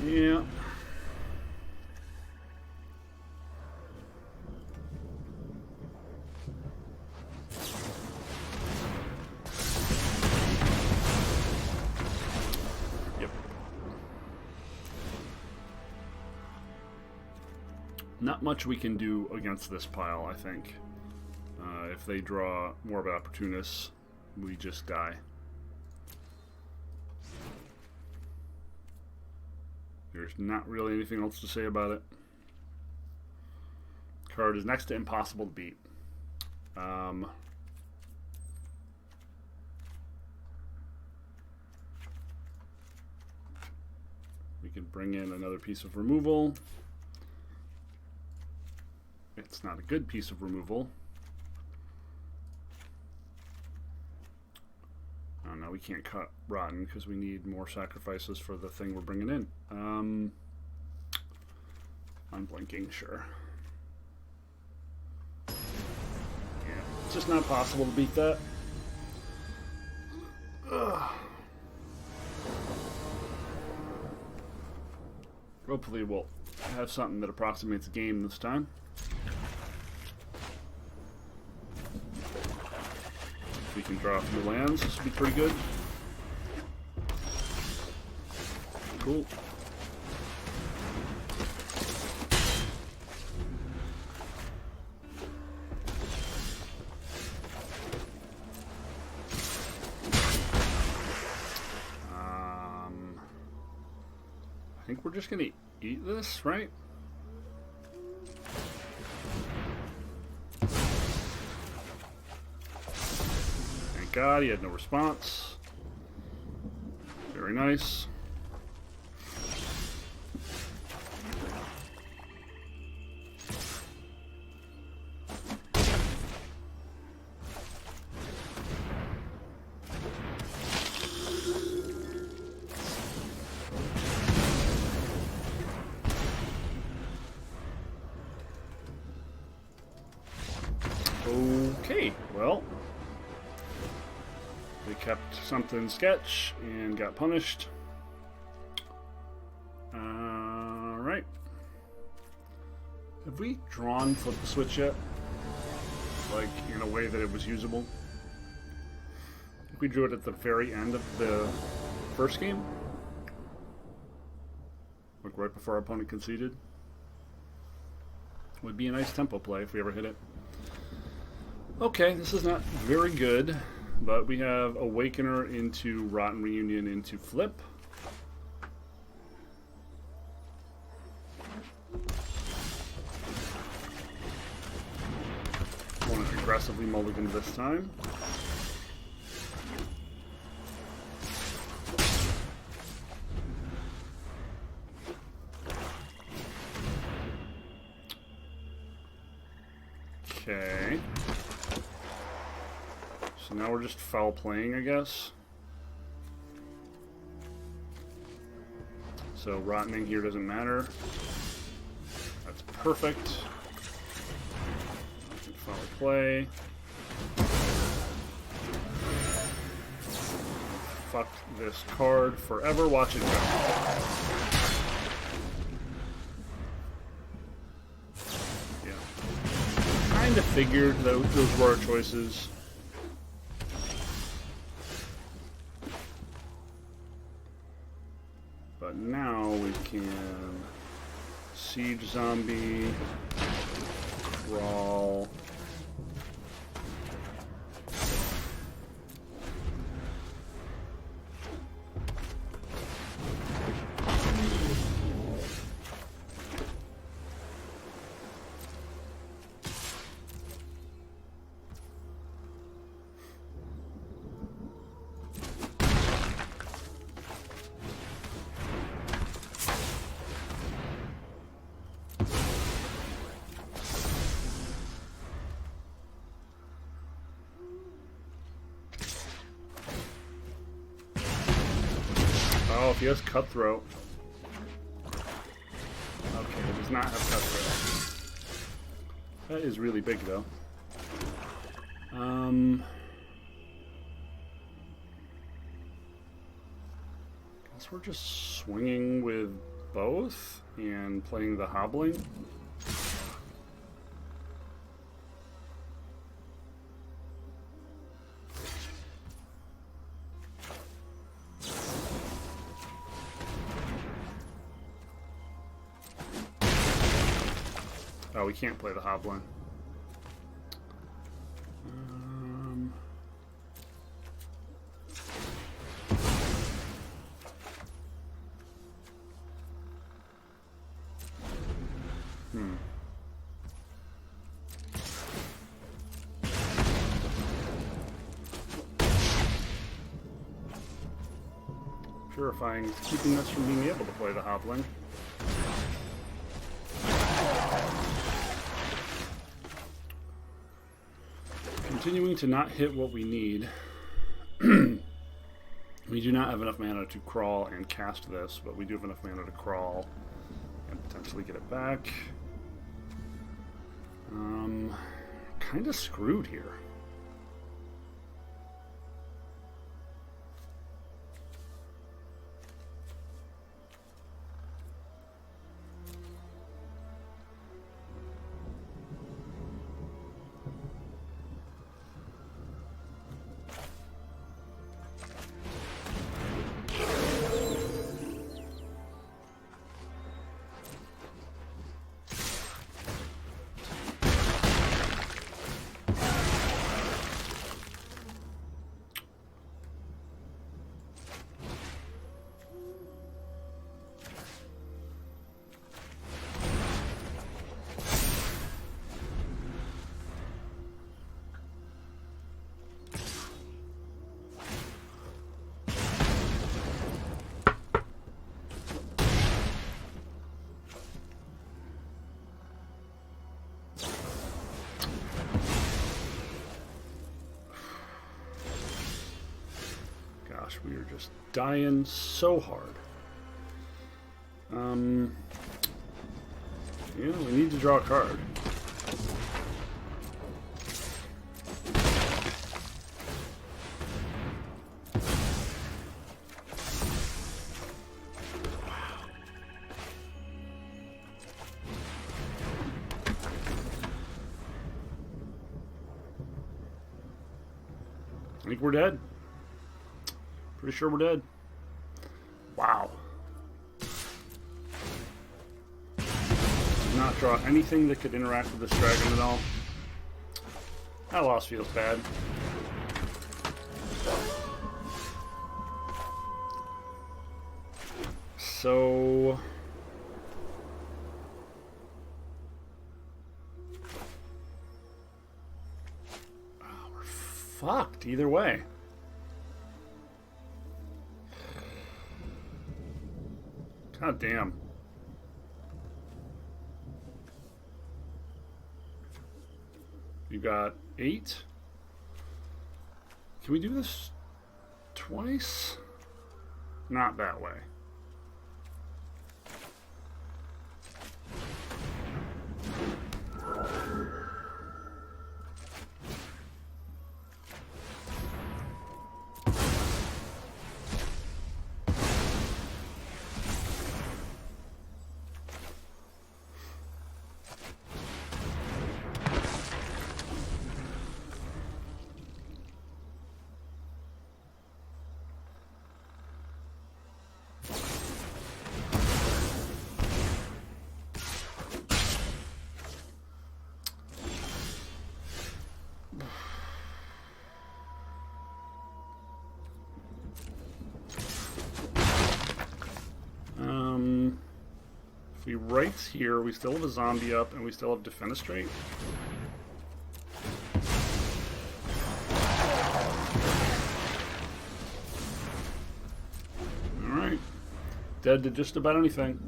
Yeah. Yep. Not much we can do against this pile, I think. If they draw Morbid Opportunists, we just die. There's not really anything else to say about it. Card is next to impossible to beat. We can bring in another piece of removal. It's not a good piece of removal. Oh no, we can't cut Rotten because we need more sacrifices for the thing we're bringing in. Unblinking, sure. Yeah, it's just not possible to beat that. Ugh. Hopefully we'll have something that approximates a game this time. We can draw a few lands. This would be pretty good. Cool. I think we're just gonna eat this, right? God, he had no response. Very nice. Okay, well. They kept something sketch and got punished. Alright. Have we drawn Flip the Switch yet? Like, in a way that it was usable? I think we drew it at the very end of the first game. Like right before our opponent conceded. Would be a nice tempo play if we ever hit it. Okay, this is not very good, but we have Awakener into Rotten Reunion into Flip. Want to aggressively mulligan this time. Okay. So now we're just foul playing, I guess. So rottening here doesn't matter. That's perfect. Foul play. Fuck this card forever. Watch it go. Kind of figured those were our choices. But now we can Siege Zombie, Crawl. Oh, if he has Cutthroat. Okay, he does not have Cutthroat. That is really big, though. Guess we're just swinging with both and playing the Hobbling. Oh, we can't play the Hoblin. Purifying, keeping us from being able to play the Hoblin. Continuing to not hit what we need. We do not have enough mana to crawl and cast this, but we do have enough mana to crawl and potentially get it back. Kind of screwed here. We are just dying so hard. Yeah, we need to draw a card. I think we're dead. Pretty sure we're dead. Wow. Did not draw anything that could interact with this dragon at all. That loss feels bad. So... oh, we're fucked either way. God damn. You got 8. Can we do this twice? Not that way. If we right here, we still have a zombie up, and we still have defenestrate. Alright. Dead to just about anything.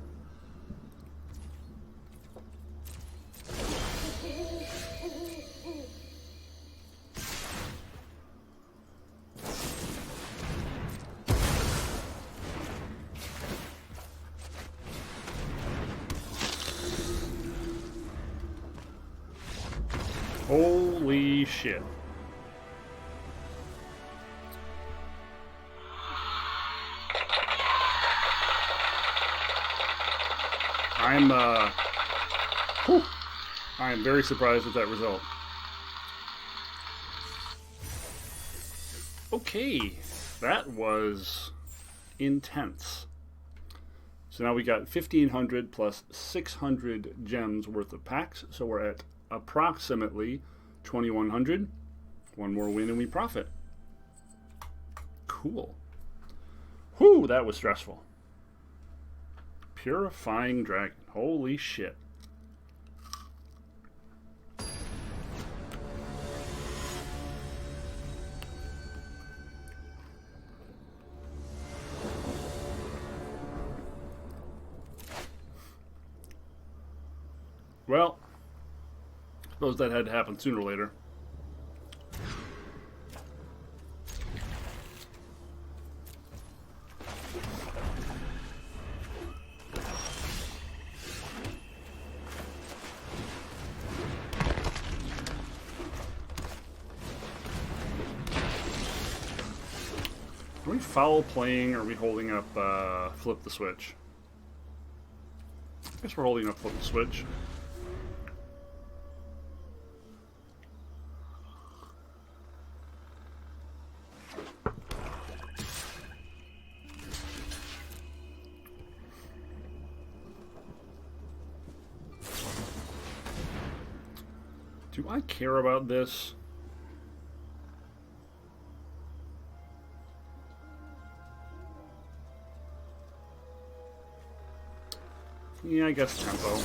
Holy shit. I am very surprised with that result. Okay, that was intense. So now we got 1,500 plus 600 gems worth of packs, so we're at approximately 2,100. One more win and we profit. Cool. Whew, that was stressful. Purifying Dragon. Holy shit. Well, I suppose that had to happen sooner or later. Are we foul playing, or are we holding up flip the switch? I guess we're holding up flip the switch. Do I care about this? Yeah, I guess tempo.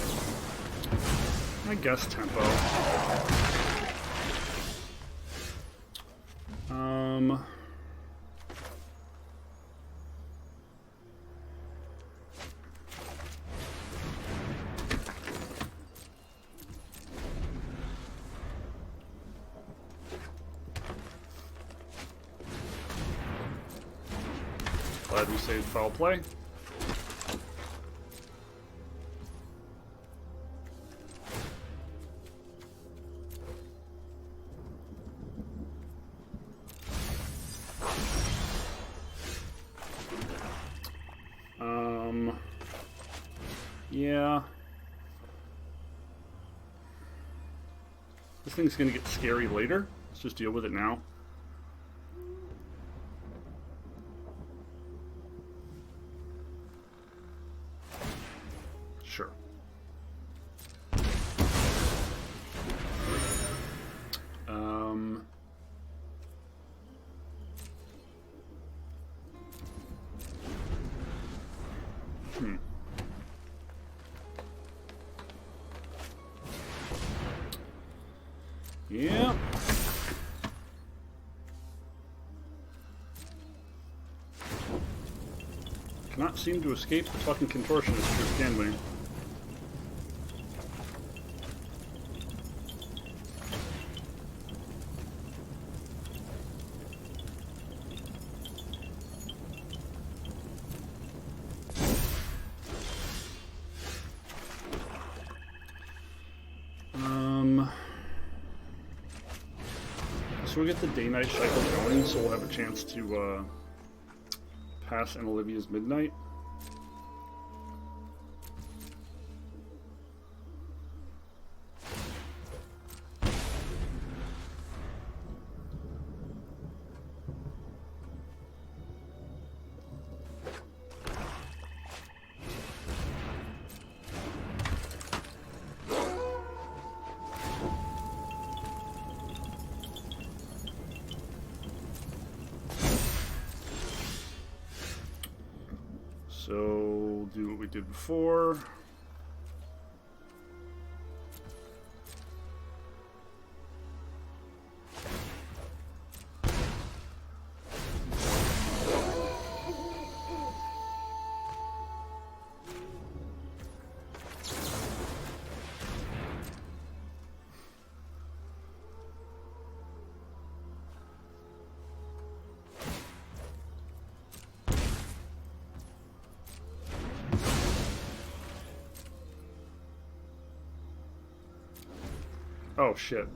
Glad we saved foul play. Yeah. This thing's gonna get scary later. Let's just deal with it now. Sure. Yeah. Cannot seem to escape the fucking contortionist here, can we? So we get the day-night cycle going, so we'll have a chance to pass in Olivia's midnight. So do what we did before. Oh shit.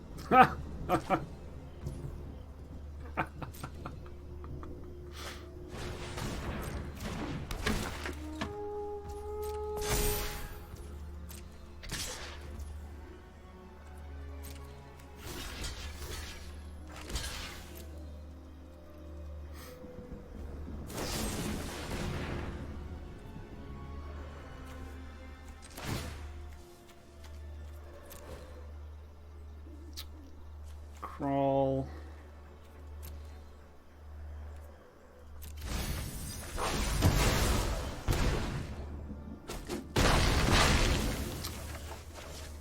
Crawl.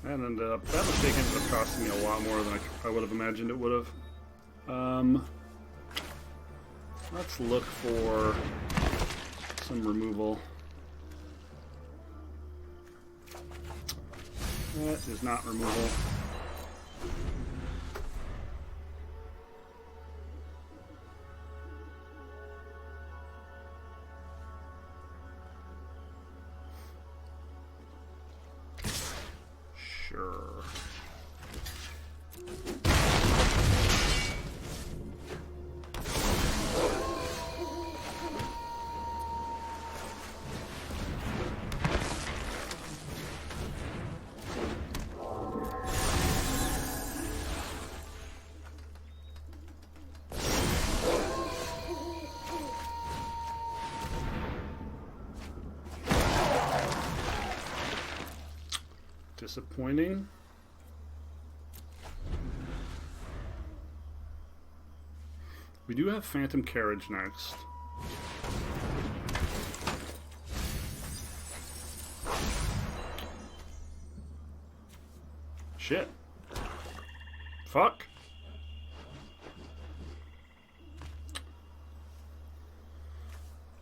And ended up, that mistake ended up costing me a lot more than I would have imagined it would have. Let's look for some removal. That is not removal. Sure. Disappointing. We do have Phantom Carriage next. Shit. Fuck.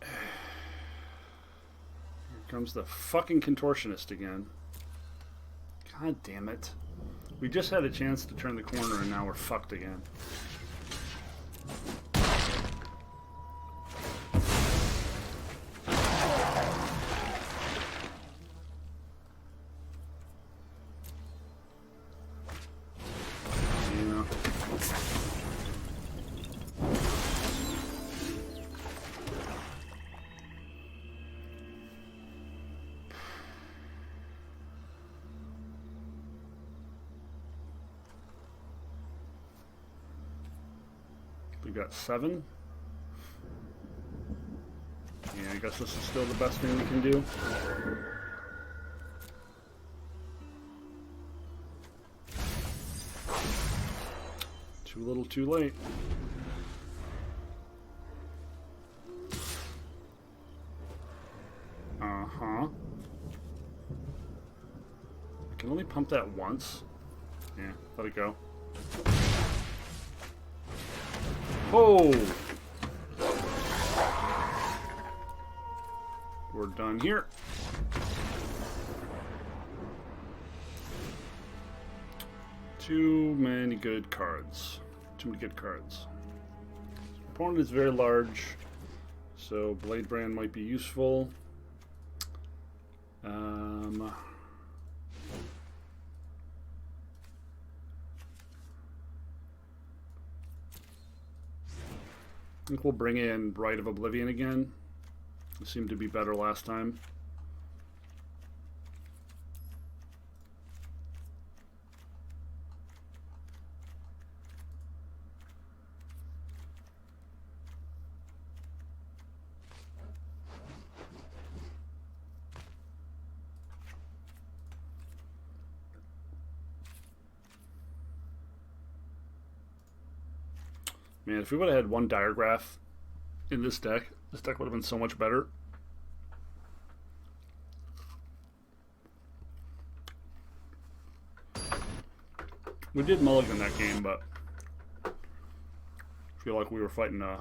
Here comes the fucking contortionist again. God damn it. We just had a chance to turn the corner and now we're fucked again. We got 7. Yeah, I guess this is still the best thing we can do. Too little, too late. Uh-huh. I can only pump that once. Yeah, let it go. Oh! We're done here. Too many good cards. Too many good cards. Opponent is very large, so Blade Brand might be useful. I think we'll bring in Rite of Oblivion again. It seemed to be better last time. Man, if we would have had one Diregraph in this deck would have been so much better. We did mulligan that game, but I feel like we were fighting a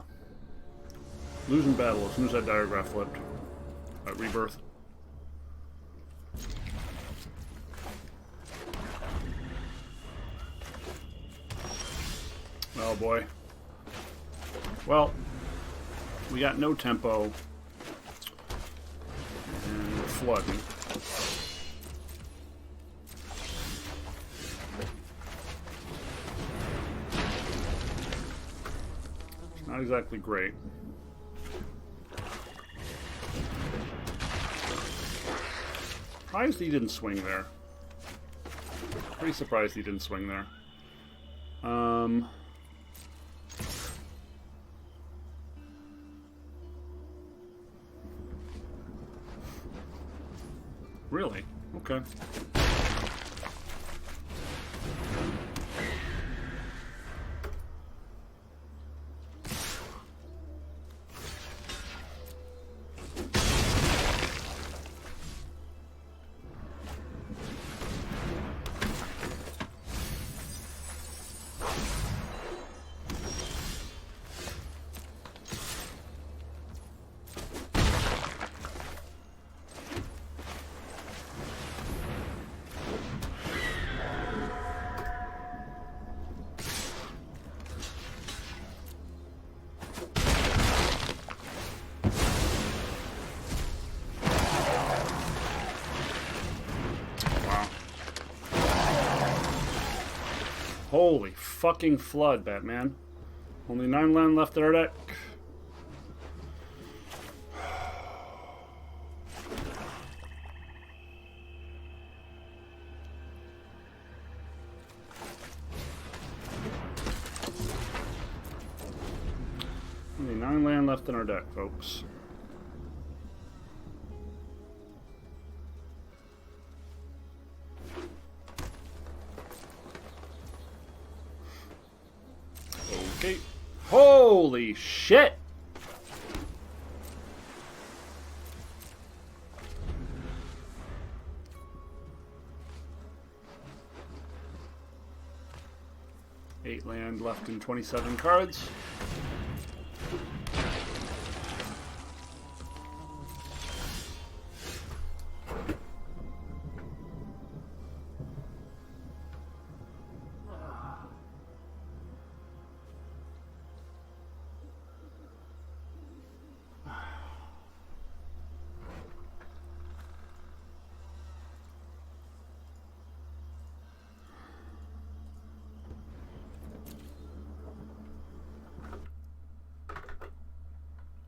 losing battle as soon as that Diregraph flipped. Rebirth. Oh boy. Well, we got no tempo, and we're flooding. It's not exactly great. Surprised he didn't swing there. Pretty surprised he didn't swing there. Really? Okay. Holy fucking flood, Batman. Only 9 land left in our deck. Only 9 land left in our deck, folks. Okay. Holy shit! Eight land left in 27 cards.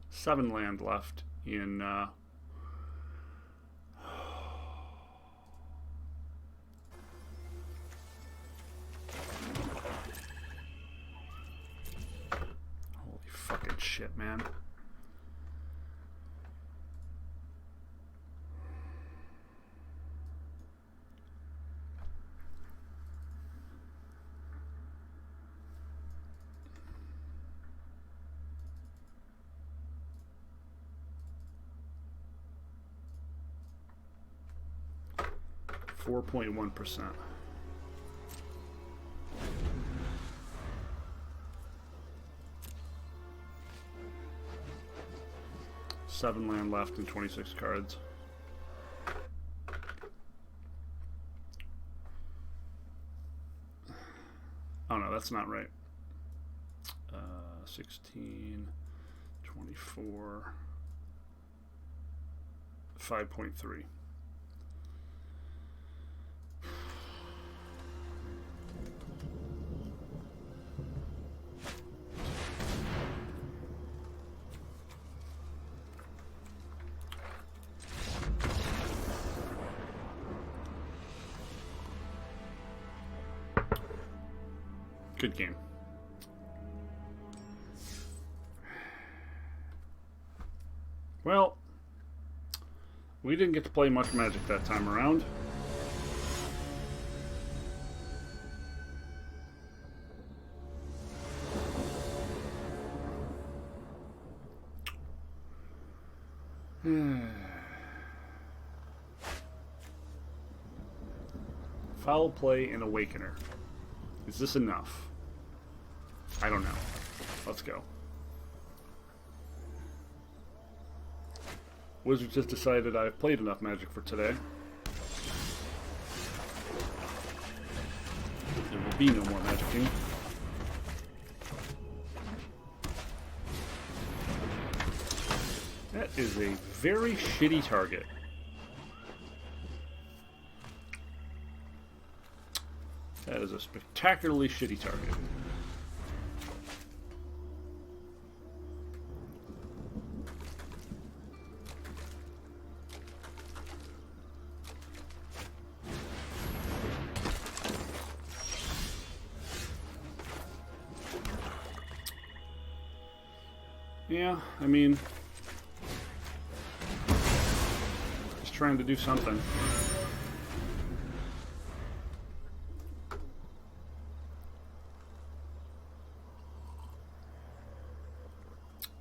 Seven land left in holy fucking shit, man. 4.1%. Seven land left and 26 cards. Oh no, that's not right. 16, 24, 5.3. Good game. Well, we didn't get to play much Magic that time around. Foul play and Awakener. Is this enough? I don't know. Let's go. Wizards just decided I've played enough Magic for today. There will be no more Magicking. That is a very shitty target. That is a spectacularly shitty target. Yeah, I mean, just trying to do something.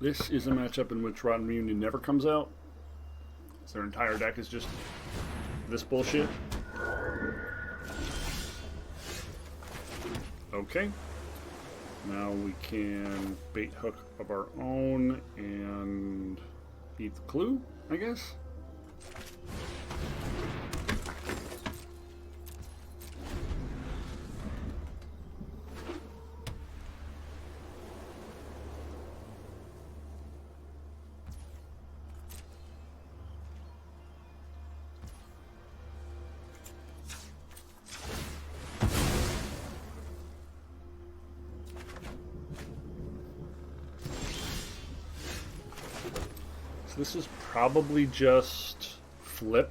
This is a matchup in which Rotten Reunion never comes out. So their entire deck is just this bullshit. Okay. Now we can bait hook of our own and eat the clue, I guess. This is probably just flip.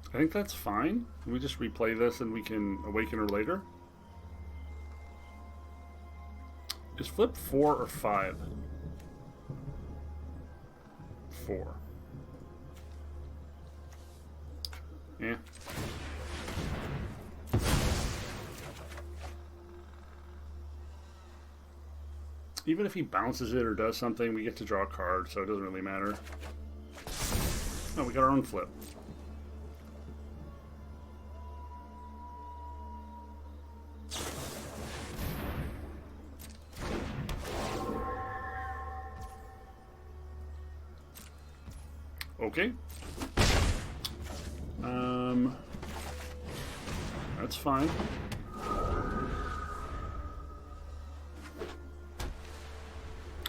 I think that's fine. We just replay this and we can awaken her later. Is flip 4 or 5? 4. Yeah. Even if he bounces it or does something, we get to draw a card, so it doesn't really matter. No, we got our own flip. Okay. That's fine.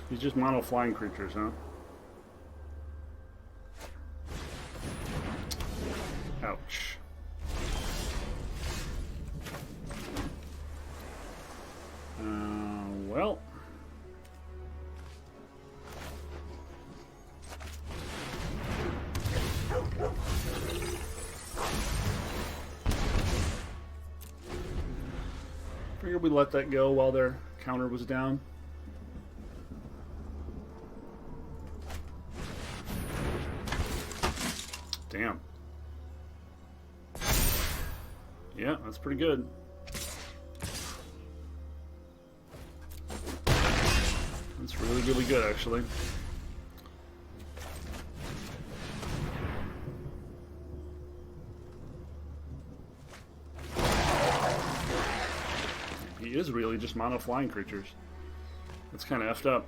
He's just mono flying creatures, huh? Ouch. Well. Figured we let that go while their counter was down. Damn. Yeah, that's pretty good. That's really, really good, actually. He is really just mono flying creatures. That's kind of effed up.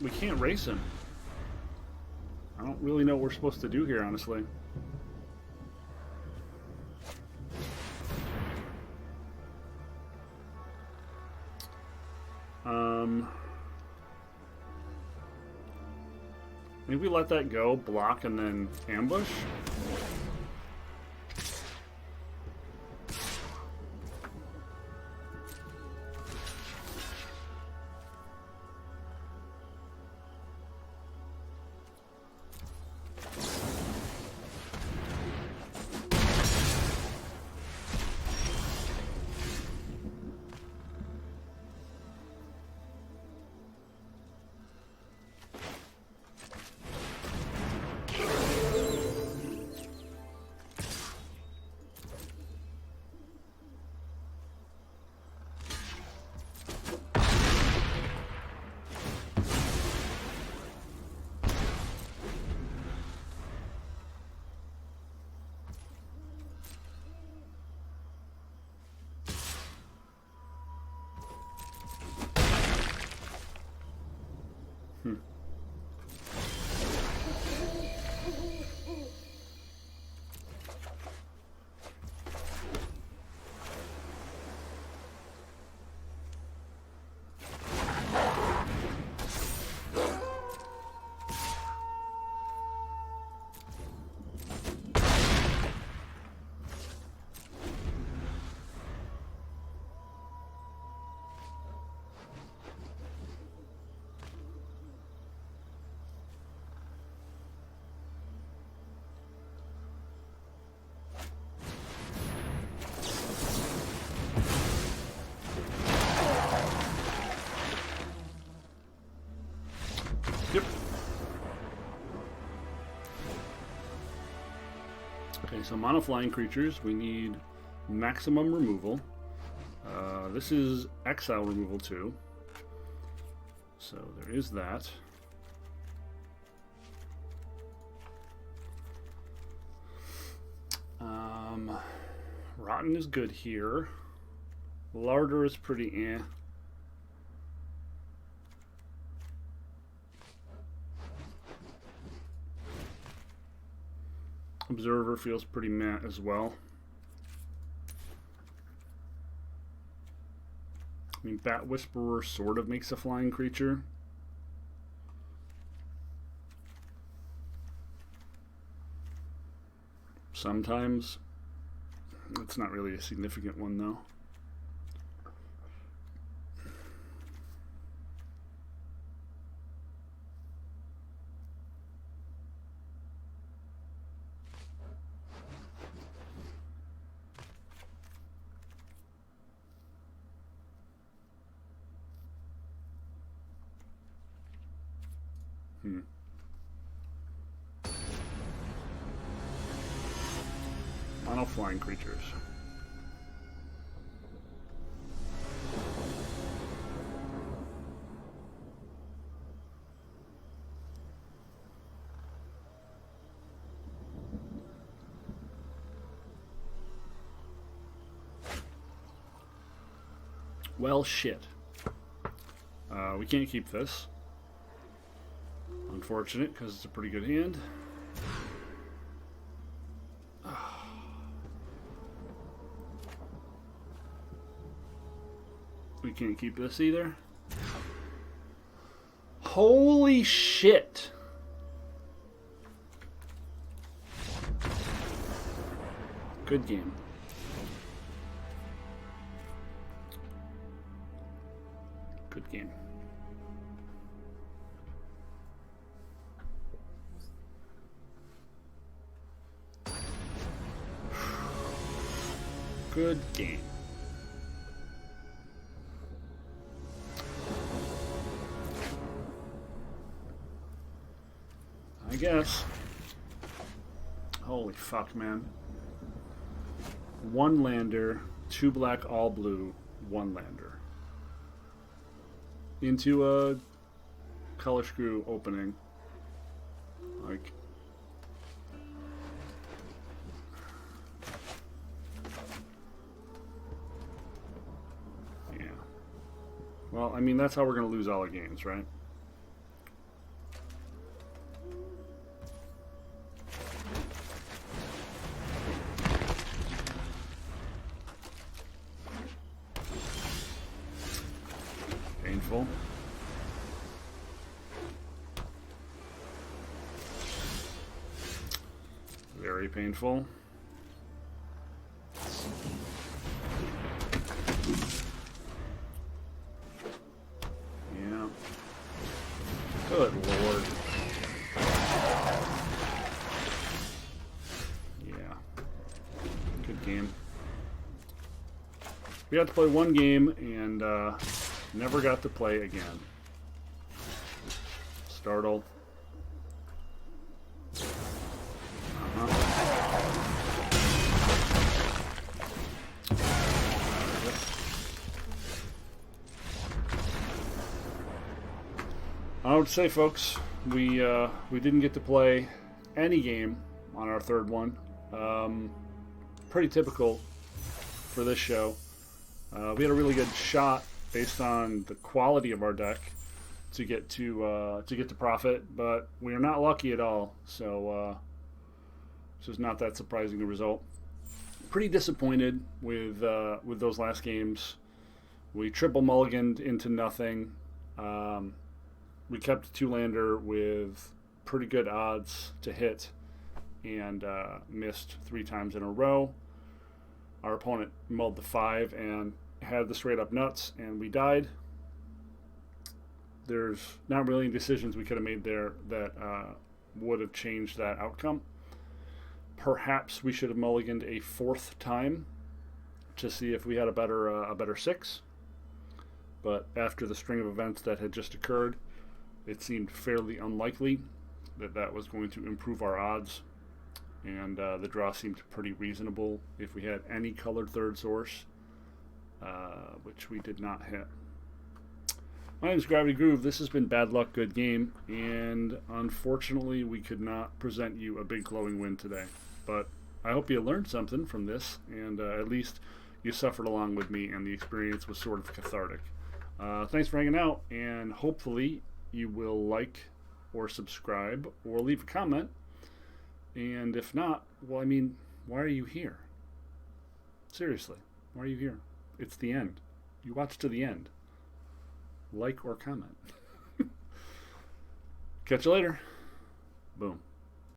We can't race him. I don't really know what we're supposed to do here, honestly. Maybe we let that go, block, and then ambush? Yep. Okay, so mono flying creatures, we need maximum removal. This is exile removal too. So there is that. Rotten is good here. Larder is pretty eh. Observer feels pretty meh as well. I mean, Bat Whisperer sort of makes a flying creature. Sometimes. It's not really a significant one, though. Mono flying creatures. Well, shit. We can't keep this. Unfortunate, because it's a pretty good hand. We can't keep this either. Holy shit! Good game. game. Good game. I guess. Holy fuck, man. 1 lander, 2 black, all blue, 1 lander. Into a color screw opening. Like... yeah. Well, I mean, that's how we're going to lose all our games, right? Painful. Very painful. Yeah. Good lord. Yeah. Good game. We got to play 1 game and never got to play again. Startled. I would say, folks, we didn't get to play any game on our 3rd one. Pretty typical for this show. We had a really good shot based on the quality of our deck to get to profit, but we are not lucky at all. So this is not that surprising a result. Pretty disappointed with those last games. We triple mulliganed into nothing. We kept a 2-lander with pretty good odds to hit and missed 3 times in a row. Our opponent mulled the 5 and had the straight up nuts, and we died. There's not really any decisions we could have made there that would have changed that outcome. Perhaps we should have mulliganed a 4th time to see if we had a better 6. But after the string of events that had just occurred, it seemed fairly unlikely that that was going to improve our odds. And the draw seemed pretty reasonable if we had any colored 3rd source, which we did not hit. My name is Gravity Groove. This has been Bad Luck Good Game, and unfortunately we could not present you a big glowing win today. But I hope you learned something from this, and at least you suffered along with me, and the experience was sort of cathartic. Thanks for hanging out, and hopefully you will like or subscribe or leave a comment. And if not, well, I mean, why are you here? Seriously, why are you here? It's the end. You watch to the end. Like or comment. Catch you later. Boom.